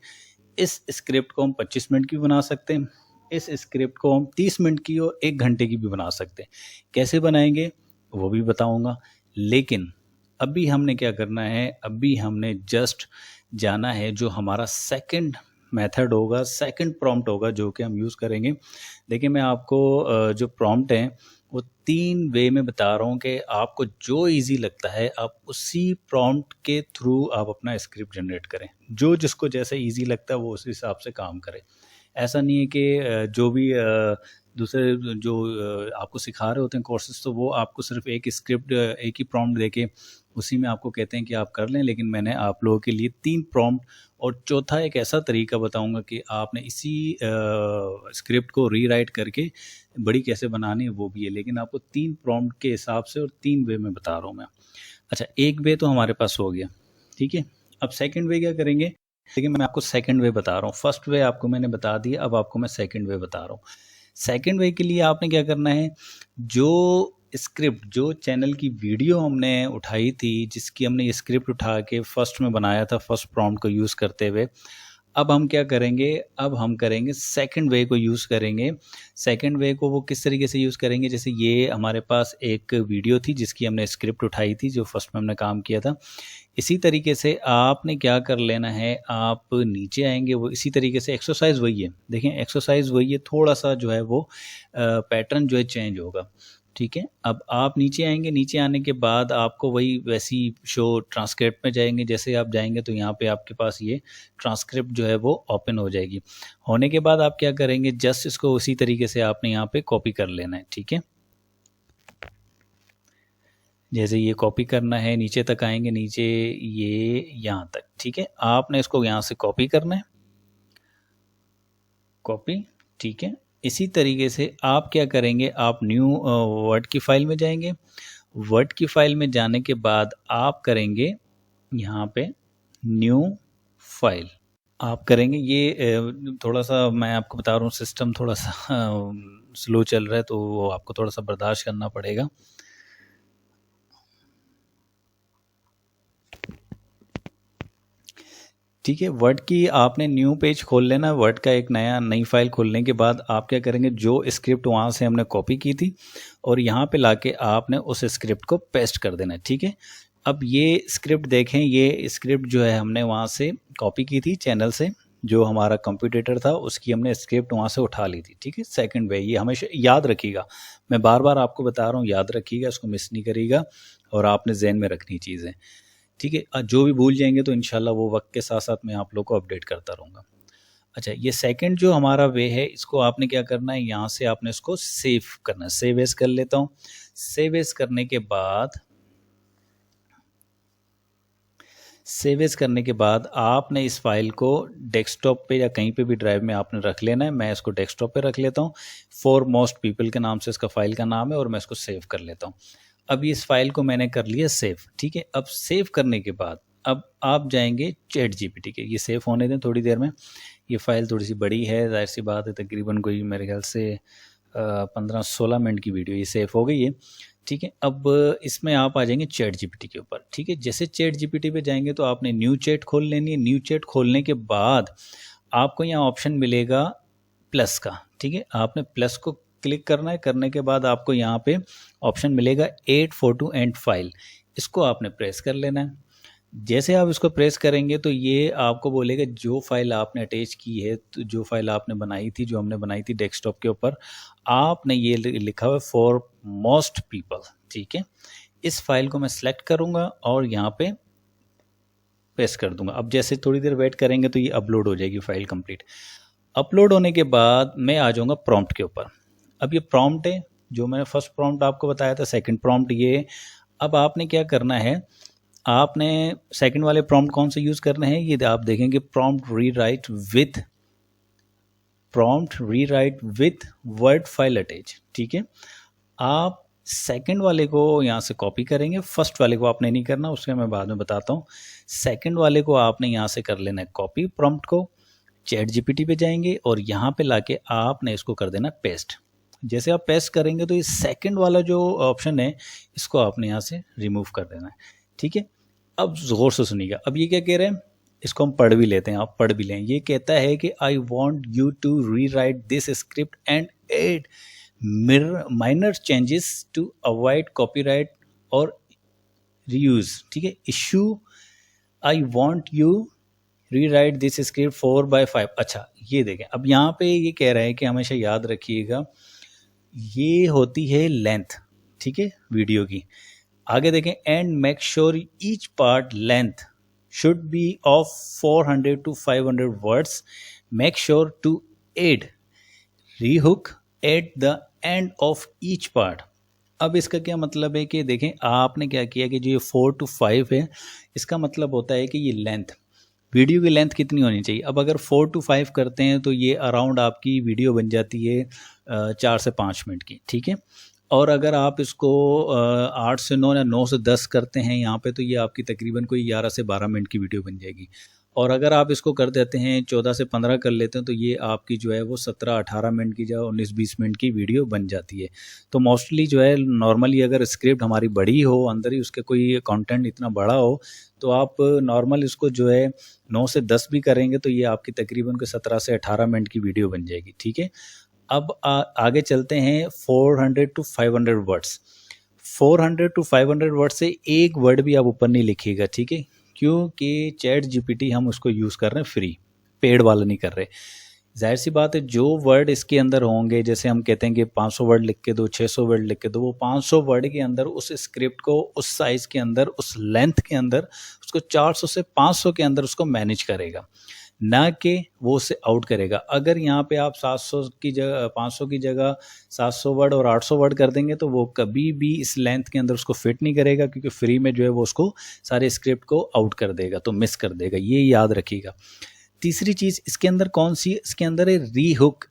इस स्क्रिप्ट को हम 25 मिनट की भी बना सकते हैं, इस स्क्रिप्ट को हम 30 मिनट की और 1 घंटे की भी बना सकते हैं। कैसे बनाएंगे वो भी बताऊंगा। लेकिन अभी हमने क्या करना है, अभी हमने जस्ट जाना है जो हमारा सेकंड मेथड होगा, सेकंड प्रॉम्प्ट होगा जो कि हम यूज़ करेंगे। देखिए मैं आपको जो प्रॉम्प्ट है वो 3 वे में बता रहा हूँ कि आपको जो ईज़ी लगता है आप उसी प्रॉम्प्ट के थ्रू आप अपना स्क्रिप्ट जनरेट करें। जो जिसको जैसे ईज़ी लगता है वो उस हिसाब से काम करे। ऐसा नहीं है कि जो भी दूसरे जो आपको सिखा रहे होते हैं कोर्सेज़, तो वो आपको सिर्फ़ एक स्क्रिप्ट एक ही प्रॉम्प्ट देके उसी में आपको कहते हैं कि आप कर लें, लेकिन मैंने आप लोगों के लिए 3 प्रॉम्प्ट और चौथा एक ऐसा तरीका बताऊँगा कि आपने इसी स्क्रिप्ट को रीराइट करके बड़ी कैसे बनानी है वो भी है, लेकिन आपको 3 प्रॉम्प्ट के हिसाब से और 3 वे में बता रहा हूँ मैं। अच्छा, एक वे तो हमारे पास हो गया, ठीक है? अब सेकंड वे क्या करेंगे? देखिए मैं आपको सेकंड वे बता रहा हूँ। फर्स्ट वे आपको मैंने बता दिया, अब आपको मैं सेकंड वे बता रहा हूँ। सेकंड वे के लिए आपने क्या करना है, जो स्क्रिप्ट जो चैनल की वीडियो हमने उठाई थी, जिसकी हमने ये स्क्रिप्ट उठा के फर्स्ट में बनाया था, फर्स्ट प्रॉम्प्ट को यूज़ करते हुए, अब हम क्या करेंगे, अब हम करेंगे सेकंड वे को यूज़ करेंगे। सेकंड वे को वो किस तरीके से यूज़ करेंगे, जैसे ये हमारे पास एक वीडियो थी जिसकी हमने स्क्रिप्ट उठाई थी, जो फर्स्ट में हमने काम किया था। इसी तरीके से आपने क्या कर लेना है, आप नीचे आएँगे, वो इसी तरीके से एक्सरसाइज़ वही है। देखें एक्सरसाइज़ वही है, थोड़ा-सा जो है वो पैटर्न जो है चेंज होगा, ठीक है? अब आप नीचे आएँगे, नीचे आने के बाद आपको वही वैसी शो ट्रांसक्रिप्ट में जाएँगे, जैसे आप जाएँगे तो यहाँ पे आपके पास ये ट्रांसक्रिप्ट जो है वो ओपन हो जाएगी। होने के बाद आप क्या करेंगे, जस्ट इसको उसी तरीके से आपने यहाँ पे कॉपी कर लेना है, ठीक है? जैसे ये कॉपी करना है, नीचे तक आएँगे, नीचे ये यहाँ तक, ठीक है? आपने इसको यहाँ से कॉपी करना है, कॉपी, ठीक है? इसी तरीके से आप क्या करेंगे, आप न्यू वर्ड की फ़ाइल में जाएँगे। वर्ड की फ़ाइल में जाने के बाद आप करेंगे यहाँ पे न्यू फ़ाइल। आप करेंगे ये थोड़ा-सा मैं आपको बता रहा हूँ, सिस्टम थोड़ा-सा स्लो चल रहा है, तो वो आपको थोड़ा-सा बर्दाश्त करना पड़ेगा। ठीक है, वर्ड की आपने न्यू पेज खोल लेना है। वर्ड का एक नई फाइल खोलने के बाद आप क्या करेंगे, जो स्क्रिप्ट वहाँ से हमने कॉपी की थी और यहाँ पे लाके आपने उस स्क्रिप्ट को पेस्ट कर देना है, ठीक है? अब ये स्क्रिप्ट देखें, ये स्क्रिप्ट जो है हमने वहाँ से कॉपी की थी चैनल से, जो हमारा कंपटीटर था उसकी हमने स्क्रिप्ट वहाँ से उठा ली थी, ठीक है? सेकंड वे, ये हमेशा याद रखिएगा, मैं बार-बार आपको बता रहा हूँ, याद रखिएगा, इसको मिस नहीं करिएगा और आपने ज़हन में रखनी चीज़ें। ठीक है, जो भी भूल जाएँगे तो इंशाल्लाह वो वक़्त के साथ-साथ मैं आप लोग को अपडेट करता रहूँगा। अच्छा, ये सेकंड जो हमारा वे है, इसको आपने क्या करना है, यहाँ से आपने इसको सेव करना है। सेव एज़ कर लेता हूँ। सेव एज़ करने के बाद आपने इस फ़ाइल को डेस्कटॉप पे या कहीं पे भी ड्राइव में आपने रख लेना है। मैं इसको डेस्कटॉप पे रख लेता हूँ। फॉर मोस्ट पीपल के नाम से इसका फ़ाइल का नाम है और मैं इसको सेव कर लेता हूँ। अब इस फ़ाइल को मैंने कर लिया सेव, ठीक है? अब सेव करने के बाद अब आप जाएँगे चैटजीपीटी के, ये सेव होने दें थोड़ी देर में। ये फ़ाइल थोड़ी-सी बड़ी है, ज़ाहिर-सी बात है, तकरीबन कोई मेरे ख़्याल से 15-16 मिनट की वीडियो ये सेव हो गई है, ठीक है? अब इसमें आप आ जाएँगे चैटजीपीटी के ऊपर, ठीक है? जैसे चैटजीपीटी पे जाएँगे तो आपने न्यू चैट खोल लेनी है। न्यू चैट खोलने के बाद आपको यहाँ ऑप्शन मिलेगा प्लस का, ठीक है? आपने प्लस को क्लिक करना है, करने के बाद आपको यहाँ पे ऑप्शन मिलेगा ऐड फोटो एंड फाइल, इसको आपने प्रेस कर लेना है। जैसे आप इसको प्रेस करेंगे तो ये आपको बोलेगा जो फ़ाइल आपने अटैच की है, तो जो फ़ाइल आपने बनाई थी, जो हमने बनाई थी डेस्कटॉप के ऊपर, आपने ये लिखा हुआ है फॉर मोस्ट पीपल, ठीक है? इस फ़ाइल को मैं सेलेक्ट करूँगा और यहाँ पे पेस्ट कर दूँगा। अब जैसे थोड़ी देर वेट करेंगे तो ये अपलोड हो जाएगी फ़ाइल कंप्लीट। अपलोड होने के बाद मैं आ जाऊँगा प्रॉम्प्ट के ऊपर। अब ये प्रॉम्प्ट है, जो मैंने फर्स्ट प्रॉम्प्ट आपको बताया था, सेकंड प्रॉम्प्ट ये। अब आपने क्या करना है, आपने सेकंड वाले प्रॉम्प्ट कौन से यूज़ करने हैं, ये आप देखेंगे prompt rewrite with word file attach, ठीक है? आप सेकंड वाले को यहाँ से कॉपी करेंगे, फर्स्ट वाले को आपने नहीं करना, उसके मैं बाद में बताता हूँ। सेकंड वाले को आपने यहाँ से कर लेना है कॉपी प्रॉम्प्ट को, चैटजीपीटी पे जाएंगे और यहाँ पे लाके आपने इसको कर देना पेस्ट। जैसे आप पेस्ट करेंगे तो ये सेकंड वाला जो ऑप्शन है, इसको आपने यहाँ से रिमूव कर देना है, ठीक है? अब ज़ोर से सुनिएगा, अब ये क्या कह रहे हैं, इसको हम पढ़ भी लेते हैं, आप पढ़ भी लें। ये कहता है कि I want you to rewrite this script and add minor changes to avoid copyright और रीयूज, ठीक है? Issue I want you rewrite this script 4/5। अच्छा ये देखें, अब यहाँ पे ये कह रहा है कि हमेशा याद रखिएगा ये होती है लेंथ, ठीक है, वीडियो की। आगे देखें, and make sure each part length should be of 400 to 500 words. Make sure to add rehook at the end of each part. अब इसका क्या मतलब है कि देखें आपने क्या किया कि जो ये 4 to 5 है, इसका मतलब होता है कि ये लेंथ, वीडियो की लेंथ कितनी होनी चाहिए। अब अगर 4 to 5 करते हैं तो ये अराउंड आपकी वीडियो बन जाती है 4 से 5 मिनट की, ठीक है। और अगर आप इसको 8 से 9 या 9 से 10 करते हैं यहाँ पे, तो ये आपकी तकरीबन कोई 11 से 12 मिनट की वीडियो बन जाएगी। और अगर आप इसको कर देते हैं 14 से 15 कर लेते हैं, तो ये आपकी जो है वो 17-18 मिनट की जो 19-20 मिनट की वीडियो बन जाती है। तो मोस्टली जो है नॉर्मली अगर स्क्रिप्ट हमारी बड़ी हो, अंदर ही उसके कोई कंटेंट इतना बड़ा हो, तो आप नॉर्मल इसको जो है 9 से 10 भी करेंगे तो ये आपकी तकरीबन को 17 से 18 मिनट की वीडियो बन जाएगी, ठीक है। अब आगे चलते हैं 400 to 500 वर्ड्स। 400 to 500 वर्ड से एक वर्ड भी आप ऊपर नहीं लिखिएगा, ठीक है, क्योंकि चैट जीपीटी हम उसको यूज़ कर रहे हैं फ्री, पेड वाला नहीं कर रहे। जाहिर सी बात है जो वर्ड इसके अंदर होंगे, जैसे हम कहते हैं कि 500 वर्ड लिख के दो, 600 वर्ड लिख के दो, वो 500 वर्ड के अंदर उस स्क्रिप्ट को उस साइज़ के अंदर, उस लेंथ के अंदर उसको 400 से 500 के अंदर उसको मैनेज करेगा, ना कि वो उससे आउट करेगा। अगर यहाँ पे आप 700 की जगह 500 की जगह 700 वर्ड और 800 वर्ड कर देंगे तो वो कभी भी इस लेंथ के अंदर उसको फिट नहीं करेगा, क्योंकि फ्री में जो है वो उसको सारे स्क्रिप्ट को आउट कर देगा, तो मिस कर देगा, ये याद रखिएगा। तीसरी चीज़ इसके अंदर कौन सी, इसके अंदर है री hook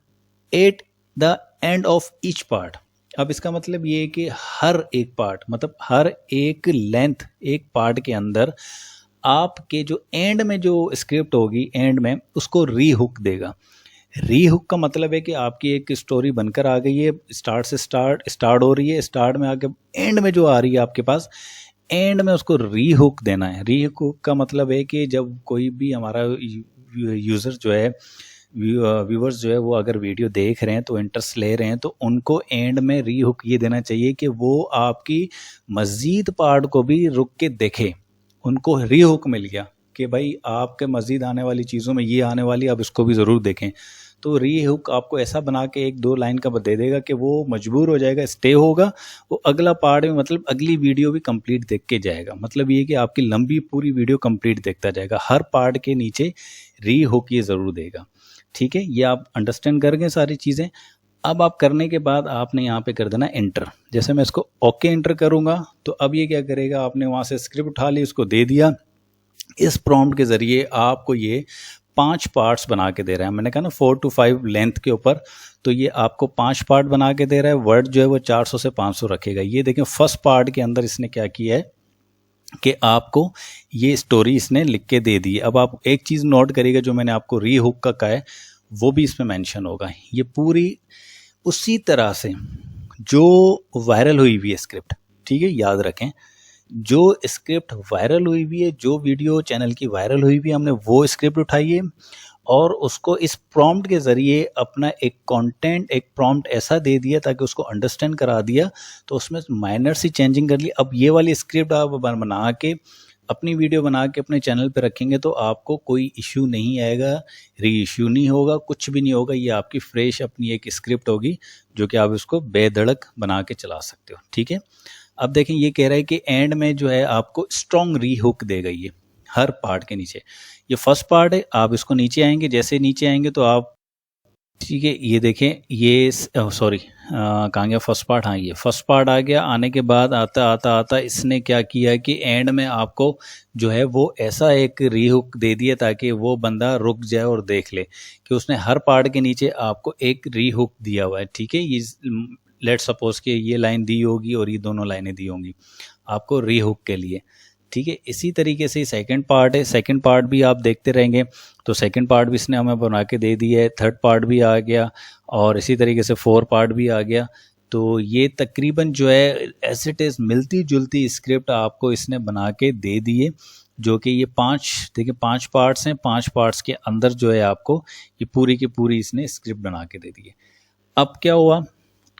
eight the end of each part. अब इसका मतलब ये है कि हर एक पार्ट, मतलब हर एक लेंथ, एक पार्ट के अंदर आपके जो एंड में जो स्क्रिप्ट होगी, एंड में उसको री हुक देगा। री हुक का मतलब है कि आपकी एक स्टोरी बनकर आ गई है, स्टार्ट से स्टार्ट हो रही है, स्टार्ट में आके एंड में जो आ रही है आपके पास, एंड में उसको री हुक देना है। री हुक का मतलब है कि जब कोई भी हमारा यूज़र जो है, व्यूवर्स जो है वो अगर वीडियो देख रहे हैं तो इंटरेस्ट ले रहे हैं, तो उनको एंड में री हुक ये देना चाहिए कि वो आपकी मज़ीद पार्ट को भी रुक के देखें। उनको री हुक मिल गया कि भाई आपके मज़ीद आने वाली चीज़ों में ये आने वाली, आप इसको भी ज़रूर देखें। तो री हुक आपको ऐसा बना के 1-2 लाइन का दे देगा कि वो मजबूर हो जाएगा, स्टे होगा, वो अगला पार्ट में मतलब अगली वीडियो भी कंप्लीट देख के जाएगा। मतलब ये कि आपकी लंबी पूरी वीडियो कंप्लीट देखता जाएगा, हर पार्ट के नीचे री हुक ये ज़रूर देगा, ठीक है। ये आप अंडरस्टैंड कर गए सारी चीज़ें। अब आप करने के बाद आपने यहाँ पे कर देना एंटर। जैसे मैं इसको ओके एंटर करूँगा तो अब ये क्या करेगा, आपने वहाँ से स्क्रिप्ट उठा ली, उसको दे दिया। इस प्रॉम्प्ट के ज़रिए आपको ये 5 पार्ट्स बना के दे रहा है। मैंने कहा ना 4 to 5 लेंथ के ऊपर, तो ये आपको 5 पार्ट बना के दे रहा है। वर्ड जो है वो 400 से 500 रखेगा। ये देखें फर्स्ट पार्ट के अंदर इसने क्या किया है कि आपको ये स्टोरी इसने लिख के दे दी है। अब आप एक चीज़ नोट करिएगा, जो मैंने आपको री हुक का कहा है वो भी इसमें मेंशन होगा। ये पूरी उसी तरह से जो वायरल हुई हुई है स्क्रिप्ट, ठीक है, याद रखें, जो स्क्रिप्ट वायरल हुई हुई है, जो वीडियो चैनल की वायरल हुई हुई है, हमने वो स्क्रिप्ट उठाई है और उसको इस प्रॉम्प्ट के ज़रिए अपना एक कंटेंट, एक प्रॉम्प्ट ऐसा दे दिया ताकि उसको अंडरस्टैंड करा दिया, तो उसमें माइनर सी चेंजिंग कर ली। अब ये वाली स्क्रिप्ट आप बना के अपनी वीडियो बना के अपने चैनल पे रखेंगे तो आपको कोई इशू नहीं आएगा, री इशू नहीं होगा, कुछ भी नहीं होगा। ये आपकी फ्रेश अपनी एक स्क्रिप्ट होगी जो कि आप इसको बेधड़क बना के चला सकते हो, ठीक है। अब देखें ये कह रहा है कि एंड में जो है आपको स्ट्रॉन्ग री हुक देगा ये हर पार्ट के नीचे। ये फर्स्ट पार्ट है, आप इसको नीचे आएंगे, जैसे नीचे आएंगे तो आप, ठीक है, ये देखें, ये सॉरी कहाँ गया फर्स्ट पार्ट, हाँ ये फर्स्ट पार्ट आ गया। आने के बाद आता आता आता इसने क्या किया कि एंड में आपको जो है वो ऐसा एक री हुक दे दिया ताकि वो बंदा रुक जाए और देख ले कि उसने हर पार्ट के नीचे आपको एक री हुक दिया हुआ है, ठीक है। ये लेट सपोज कि ये लाइन दी होगी और ये दोनों लाइनें दी होंगी आपको री हुक के लिए, ठीक है। इसी तरीके से सेकंड पार्ट है, सेकंड पार्ट भी आप देखते रहेंगे तो सेकंड पार्ट भी इसने हमें बना के दे दिया है, थर्ड पार्ट भी आ गया और इसी तरीके से 4 पार्ट भी आ गया। तो ये तकरीबन जो है एज इट इज़ मिलती जुलती स्क्रिप्ट आपको इसने बना के दे दी है, जो कि ये 5 देखिए 5 पार्ट्स हैं, 5 पार्ट्स के अंदर जो है आपको ये पूरी की पूरी इसने स्क्रिप्ट बना के दे दी है। अब क्या हुआ,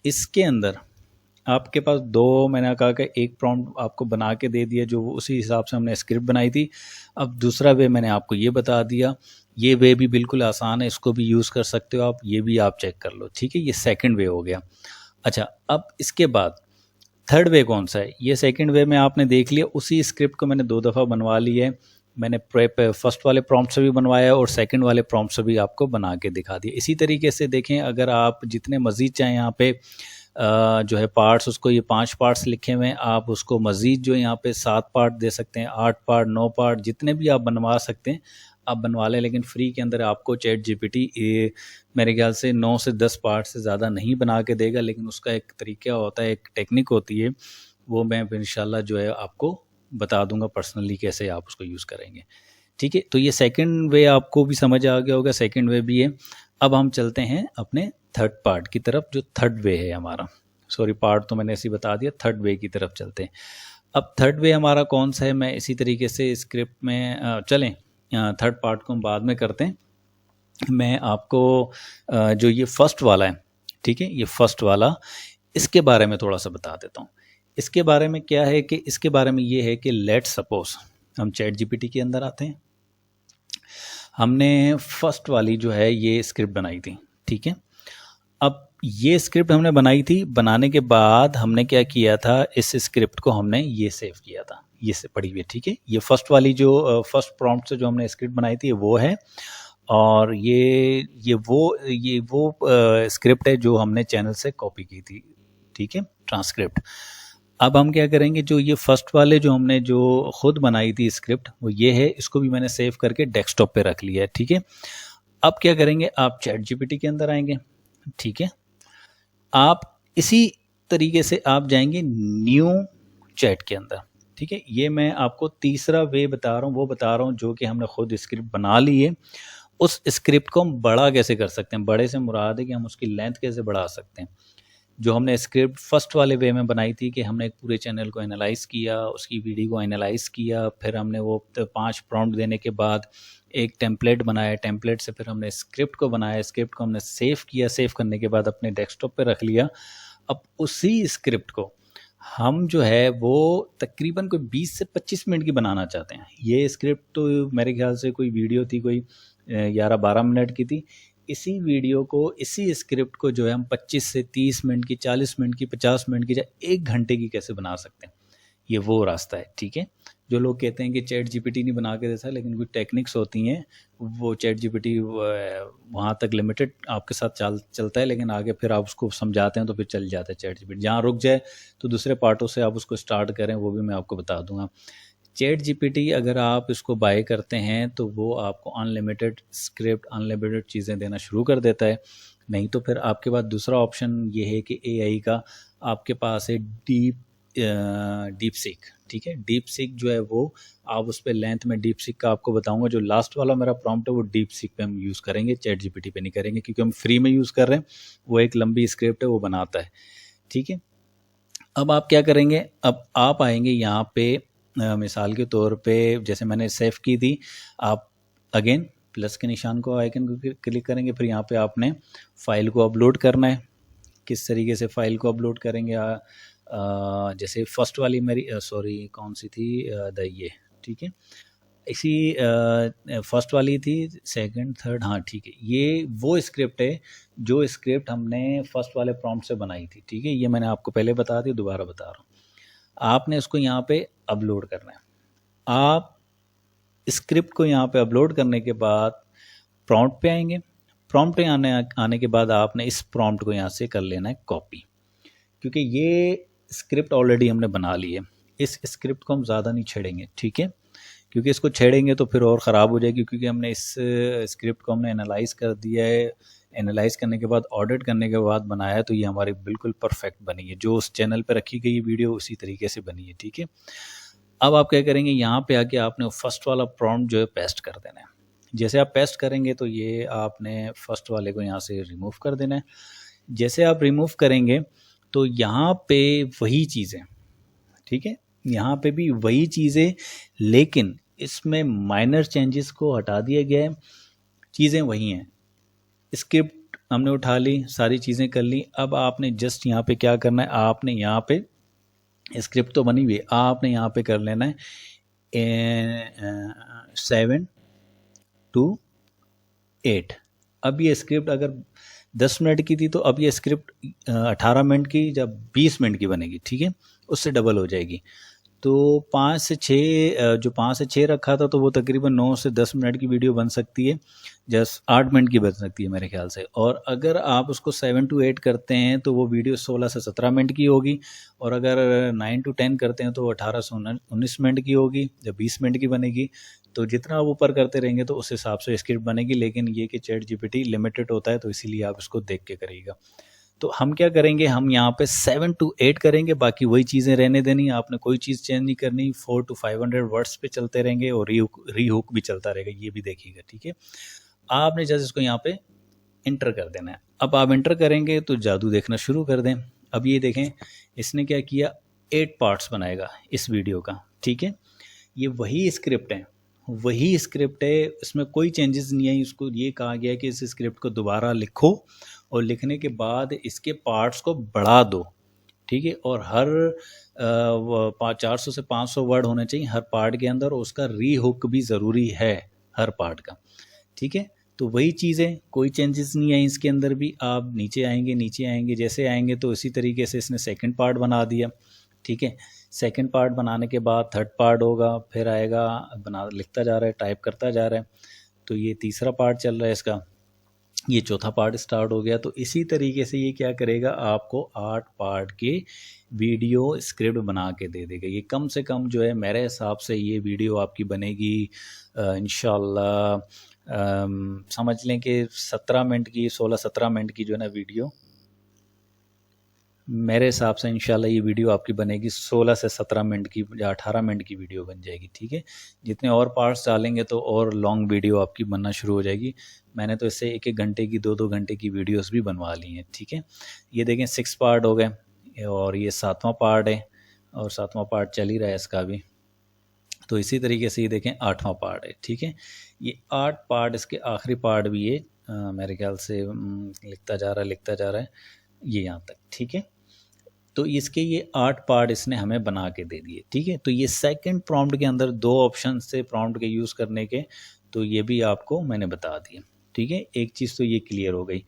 इसके अंदर आपके पास दो, मैंने कहा कि एक प्रॉम्प्ट आपको बना के दे दिया जो उसी हिसाब से हमने स्क्रिप्ट बनाई थी। अब दूसरा वे मैंने आपको ये बता दिया, ये वे भी बिल्कुल आसान है, इसको भी यूज़ कर सकते हो आप, ये भी आप चेक कर लो, ठीक है। ये सेकंड वे हो गया। अच्छा, अब इसके बाद थर्ड वे कौन सा है? ये सेकंड वे में आपने देख लिया, उसी स्क्रिप्ट को मैंने 2 दफ़ा बनवा ली है। मैंने फर्स्ट वाले प्रॉम्प्ट से भी बनवाया और सेकंड वाले प्रॉम्प्ट से भी आपको बना के दिखा दिया। इसी तरीके से देखें, अगर आप जितने मज़ीद चाहें यहाँ पे जो है पार्ट्स, उसको ये 5 पार्ट्स लिखे हुए हैं, आप उसको मज़ीद जो यहाँ पे 7 पार्ट दे सकते हैं, 8 पार्ट, 9 पार्ट, जितने भी आप बनवा सकते हैं आप बनवा लें। लेकिन फ्री के अंदर आपको चैट जीपीटी मेरे ख्याल से 9 से 10 पार्ट से ज़्यादा नहीं बना के देगा, लेकिन उसका एक तरीका होता है, एक टेक्निक होती है, वो मैं इंशाल्लाह जो है आपको बता दूंगा पर्सनली कैसे आप उसको यूज़ करेंगे, ठीक है। तो ये सेकंड वे आपको भी समझ आ गया होगा, सेकंड वे भी है। अब हम चलते हैं अपने थर्ड पार्ट की तरफ, जो थर्ड वे है हमारा। सॉरी, पार्ट तो मैंने ऐसे ही बता दिया, थर्ड वे की तरफ चलते हैं। अब थर्ड वे हमारा कौन सा है, मैं इसी तरीके से स्क्रिप्ट में चलें, थर्ड पार्ट को हम बाद में करते हैं। मैं आपको जो ये फर्स्ट वाला है, ठीक है, ये फर्स्ट वाला, इसके बारे में थोड़ा सा बता देता हूँ। इसके बारे में क्या है कि इसके बारे में ये है कि लेट सपोज हम चैट जीपीटी के अंदर आते हैं, हमने फर्स्ट वाली जो है ये स्क्रिप्ट बनाई थी, ठीक है। अब ये स्क्रिप्ट हमने बनाई थी, बनाने के बाद हमने क्या किया था, इस स्क्रिप्ट को हमने ये सेव किया था, ये से पड़ी हुई है, ठीक है। ये फर्स्ट वाली जो फर्स्ट प्रॉम्प्ट से जो हमने स्क्रिप्ट बनाई थी वो है, और ये वो स्क्रिप्ट है जो हमने चैनल से कॉपी की थी, ठीक है, ट्रांसक्रिप्ट। अब हम क्या करेंगे, जो ये फर्स्ट वाले जो हमने जो खुद बनाई थी स्क्रिप्ट वो ये है, इसको भी मैंने सेव करके डेस्कटॉप पे रख लिया है, ठीक है। अब क्या करेंगे, आप चैट जीपीटी के अंदर आएंगे, ठीक है। आप इसी तरीके से आप जाएंगे न्यू चैट के अंदर, ठीक है। ये मैं आपको तीसरा वे बता रहा हूँ, वो बता रहा हूँ जो कि हमने खुद स्क्रिप्ट बना ली है। उस स्क्रिप्ट को हम बड़ा कैसे कर सकते हैं, बड़े से मुराद है कि हम उसकी लेंथ कैसे बढ़ा सकते हैं। जो हमने स्क्रिप्ट फर्स्ट वाले वे में बनाई थी कि हमने एक पूरे चैनल को एनालाइज़ किया, उसकी वीडियो को एनालाइज़ किया, फिर हमने वो 5 प्रॉम्प्ट देने के बाद एक टेम्पलेट बनाया, टेम्पलेट से फिर हमने स्क्रिप्ट को बनाया, स्क्रिप्ट को हमने सेव किया, सेव करने के बाद अपने डेस्कटॉप पे रख लिया। अब उसी स्क्रिप्ट को हम जो है वो तकरीबन कोई 20 से 25 मिनट की बनाना चाहते हैं। ये स्क्रिप्ट तो मेरे ख्याल से कोई वीडियो थी, कोई 11-12 मिनट की थी। इसी वीडियो को, इसी स्क्रिप्ट को जो है हम 25 से 30 मिनट की, 40 मिनट की, 50 मिनट की, या 1 घंटे की कैसे बना सकते हैं, ये वो रास्ता है, ठीक है। जो लोग कहते हैं कि चैट जीपीटी नहीं बना के देता, लेकिन कुछ टेक्निक्स होती हैं, वो चैट जीपीटी वहाँ तक लिमिटेड आपके साथ चलता है, लेकिन आगे फिर आप उसको समझाते हैं तो फिर चल जाता है चैट जीपीटी। जहाँ रुक जाए तो दूसरे पार्टों से आप उसको स्टार्ट करें, वो भी मैं आपको बता दूंगा। चैट जीपीटी अगर आप इसको बाय करते हैं तो वो आपको अनलिमिटेड स्क्रिप्ट, अनलिमिटेड चीज़ें देना शुरू कर देता है। नहीं तो फिर आपके पास दूसरा ऑप्शन ये है कि एआई का आपके पास है डीप सीक, ठीक है। डीप सीक जो है वो आप उस पर लेंथ में डीप सीक का आपको बताऊंगा। जो लास्ट वाला मेरा प्रॉम्प्ट है वो डीप सीक पे हम यूज़ करेंगे, चैट जीपीटी पे नहीं करेंगे, क्योंकि हम फ्री में यूज़ कर रहे हैं। वो एक लंबी स्क्रिप्ट है, वो बनाता है, ठीक है। अब आप क्या करेंगे, अब आप आएंगे यहाँ पे मिसाल के तौर पे जैसे मैंने सेव की थी, आप अगेन प्लस के निशान को, आइकन को क्लिक करेंगे, फिर यहाँ पे आपने फ़ाइल को अपलोड करना है। किस तरीके से फ़ाइल को अपलोड करेंगे, जैसे फर्स्ट वाली मेरी सॉरी कौन सी थी, ये, ठीक है, इसी फर्स्ट वाली थी, सेकंड, थर्ड, हाँ ठीक है, ये वो स्क्रिप्ट है जो स्क्रिप्ट हमने फर्स्ट वाले प्रॉम्प्ट से बनाई थी, ठीक है। ये मैंने आपको पहले बता दी, दोबारा बता रहा हूँ। आपने उसको यहाँ पे अपलोड करना है। आप स्क्रिप्ट को यहाँ पे अपलोड करने के बाद प्रॉम्प्ट पे आएंगे। प्रॉम्प्ट पे आने के बाद आपने इस प्रॉम्प्ट को यहाँ से कर लेना है कॉपी, क्योंकि ये स्क्रिप्ट ऑलरेडी हमने बना ली है। इस स्क्रिप्ट को हम ज़्यादा नहीं छेड़ेंगे, ठीक है, क्योंकि इसको छेड़ेंगे तो फिर और ख़राब हो जाएगी, क्योंकि हमने इस स्क्रिप्ट को हमने एनालाइज कर दिया है। एनालाइज करने के बाद, ऑडिट करने के बाद बनाया है, तो ये हमारी बिल्कुल परफेक्ट बनी है। जो उस चैनल पे रखी गई वीडियो उसी तरीके से बनी है, ठीक है। अब आप क्या करेंगे, यहाँ पे आके आपने फर्स्ट वाला प्रॉम्प्ट जो है पेस्ट कर देना है। जैसे आप पेस्ट करेंगे तो ये आपने फर्स्ट वाले को यहाँ से रिमूव कर देना है। जैसे आप रिमूव करेंगे तो यहाँ पे वही चीज़ें, ठीक है, यहाँ पे भी वही चीज़ें, लेकिन इसमें माइनर चेंजेस को हटा दिया गया है, चीज़ें वही हैं। स्क्रिप्ट हमने उठा ली, सारी चीज़ें कर ली। अब आपने जस्ट यहाँ पे क्या करना है, आपने यहाँ पे स्क्रिप्ट तो बनी हुई है, आपने यहाँ पे कर लेना है 7 to 8। अब ये स्क्रिप्ट अगर 10 मिनट की थी तो अब ये स्क्रिप्ट 18 मिनट की या 20 मिनट की बनेगी, ठीक है, उससे डबल हो जाएगी। तो 5 से 6 जो 5 से 6 रखा था तो वो तकरीबन 9 से 10 मिनट की वीडियो बन सकती है, जस्ट 8 मिनट की बन सकती है मेरे ख्याल से। और अगर आप उसको 7 to 8 करते हैं तो वो वीडियो 16 से 17 मिनट की होगी, और अगर 9 to 10 करते हैं तो वो 18 से 19 मिनट की होगी या 20 मिनट की बनेगी। तो जितना आप ऊपर करते रहेंगे तो उस हिसाब से स्क्रिप्ट बनेगी, लेकिन ये कि चैट जीपीटी लिमिटेड होता है तो इसीलिए आप इसको देख के करिएगा। तो हम क्या करेंगे, हम यहाँ पे 7 to 8 करेंगे, बाकी वही चीज़ें रहने देनी, आपने कोई चीज़ चेंज नहीं करनी। 4 to 500 वर्ड्स पे चलते रहेंगे और री हुक भी चलता रहेगा, ये भी देखिएगा, ठीक है। आपने जस्ट इसको यहाँ पे इंटर कर देना है। अब आप इंटर करेंगे तो जादू देखना शुरू कर दें। अब ये देखें इसने क्या किया, 8 पार्ट्स बनाएगा इस वीडियो का, ठीक है। ये वही स्क्रिप्ट है, वही स्क्रिप्ट है, इसमें कोई चेंजेस नहीं है। इसको ये कहा गया है कि इस स्क्रिप्ट को दोबारा लिखो और लिखने के बाद इसके पार्ट्स को बढ़ा दो, ठीक है। और हर 400 से 500 वर्ड होने चाहिए हर पार्ट के अंदर, और उसका री हुक भी ज़रूरी है हर पार्ट का, ठीक है। तो वही चीज़ है, कोई चेंजेस नहीं है इसके अंदर भी। आप नीचे आएंगे, जैसे आएंगे तो इसी तरीके से इसने सेकंड पार्ट बना दिया, ठीक है। सेकंड पार्ट बनाने के बाद थर्ड पार्ट होगा, फिर आएगा, लिखता जा रहा है, टाइप करता जा रहा है, तो ये तीसरा पार्ट चल रहा है इसका, ये चौथा पार्ट स्टार्ट हो गया। तो इसी तरीके से ये क्या करेगा, आपको 8 पार्ट के वीडियो स्क्रिप्ट बना के दे देगा। ये कम से कम जो है मेरे हिसाब से ये वीडियो आपकी बनेगी इंशाल्लाह, समझ लें कि 17 मिनट की, 16-17 मिनट की जो है ना वीडियो, मेरे हिसाब से इंशाल्लाह ये वीडियो आपकी बनेगी 16 से 17 मिनट की या 18 मिनट की वीडियो बन जाएगी, ठीक है। जितने और पार्ट्स डालेंगे तो और लॉन्ग वीडियो आपकी बनना शुरू हो जाएगी। मैंने तो इससे 1-1 घंटे की, 2-2 घंटे की वीडियोस भी बनवा ली हैं, ठीक है। ये देखें 6 पार्ट हो गए और ये 7वां पार्ट है, और 7वां पार्ट चल ही रहा है इसका भी। तो इसी तरीके से ये देखें 8वां पार्ट है, ठीक है। ये 8 पार्ट, इसके आखिरी पार्ट भी ये मेरे ख्याल से लिखता जा रहा है ये यहाँ तक, ठीक है। तो इसके ये 8 पार्ट इसने हमें बना के दे दिए, ठीक है। तो ये सेकंड प्रॉम्प्ट के अंदर 2 ऑप्शन से प्रॉम्प्ट के यूज़ करने के, तो ये भी आपको मैंने बता दिया, ठीक है। एक चीज़ तो ये क्लियर हो गई।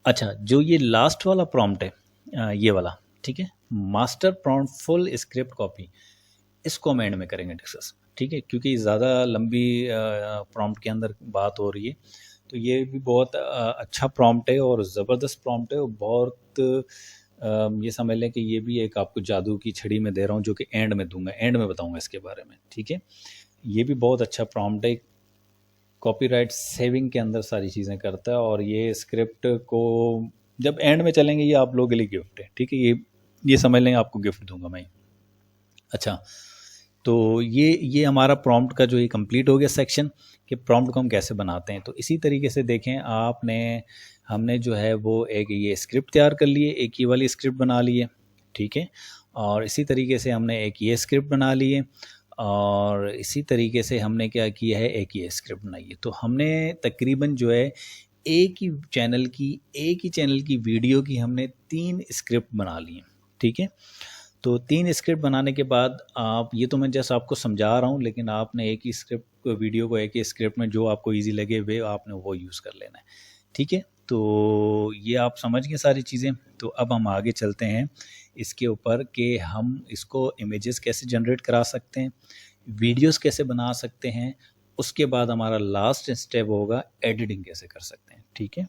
अच्छा, जो ये लास्ट वाला प्रॉम्प्ट है ये वाला, ठीक है, master prompt full script copy, इसको हम एंड में करेंगे डिस्कस, ठीक है, क्योंकि ज़्यादा लंबी प्रॉम्प्ट के अंदर बात हो रही है। तो ये भी बहुत अच्छा प्रॉम्प्ट है और ज़बरदस्त प्रॉम्प्ट है, और बहुत ये समझ लें कि ये भी एक आपको जादू की छड़ी में दे रहा हूँ, जो कि एंड में दूंगा, एंड में बताऊंगा इसके बारे में, ठीक है। ये भी बहुत अच्छा प्रॉम्प्ट है, कॉपीराइट सेविंग के अंदर सारी चीज़ें करता है, और ये स्क्रिप्ट को जब एंड में चलेंगे ये आप लोगों के लिए गिफ्ट है, ठीक है। ये समझ लें आपको गिफ्ट दूंगा मैं। अच्छा, तो ये हमारा प्रॉम्प्ट का जो ये कंप्लीट हो गया सेक्शन, कि प्रॉम्प्ट को हम कैसे बनाते हैं। तो इसी तरीके से देखें, हमने जो है वो एक ये स्क्रिप्ट तैयार कर लिए, एक ये वाली स्क्रिप्ट बना ली है, ठीक है। और इसी तरीके से हमने एक ये स्क्रिप्ट बना ली है, और इसी तरीके से हमने क्या किया है, एक ये स्क्रिप्ट बनाई है। तो हमने तकरीबन जो है एक ही चैनल की वीडियो की हमने 3 स्क्रिप्ट बना ली हैं, ठीक है। तो 3 स्क्रिप्ट बनाने के बाद आप, ये तो मैं जस्ट आपको समझा रहा हूँ, लेकिन आपने एक ही स्क्रिप्ट वीडियो को एक ही स्क्रिप्ट में जो आपको इजी लगे वे आपने वो यूज़ कर लेना है, ठीक है। तो ये आप समझ गए सारी चीज़ें। तो अब हम आगे चलते हैं इसके ऊपर कि हम इसको इमेजेस कैसे जनरेट करा सकते हैं, वीडियोस कैसे बना सकते हैं, उसके बाद हमारा लास्ट स्टेप होगा एडिटिंग कैसे कर सकते हैं, ठीक है।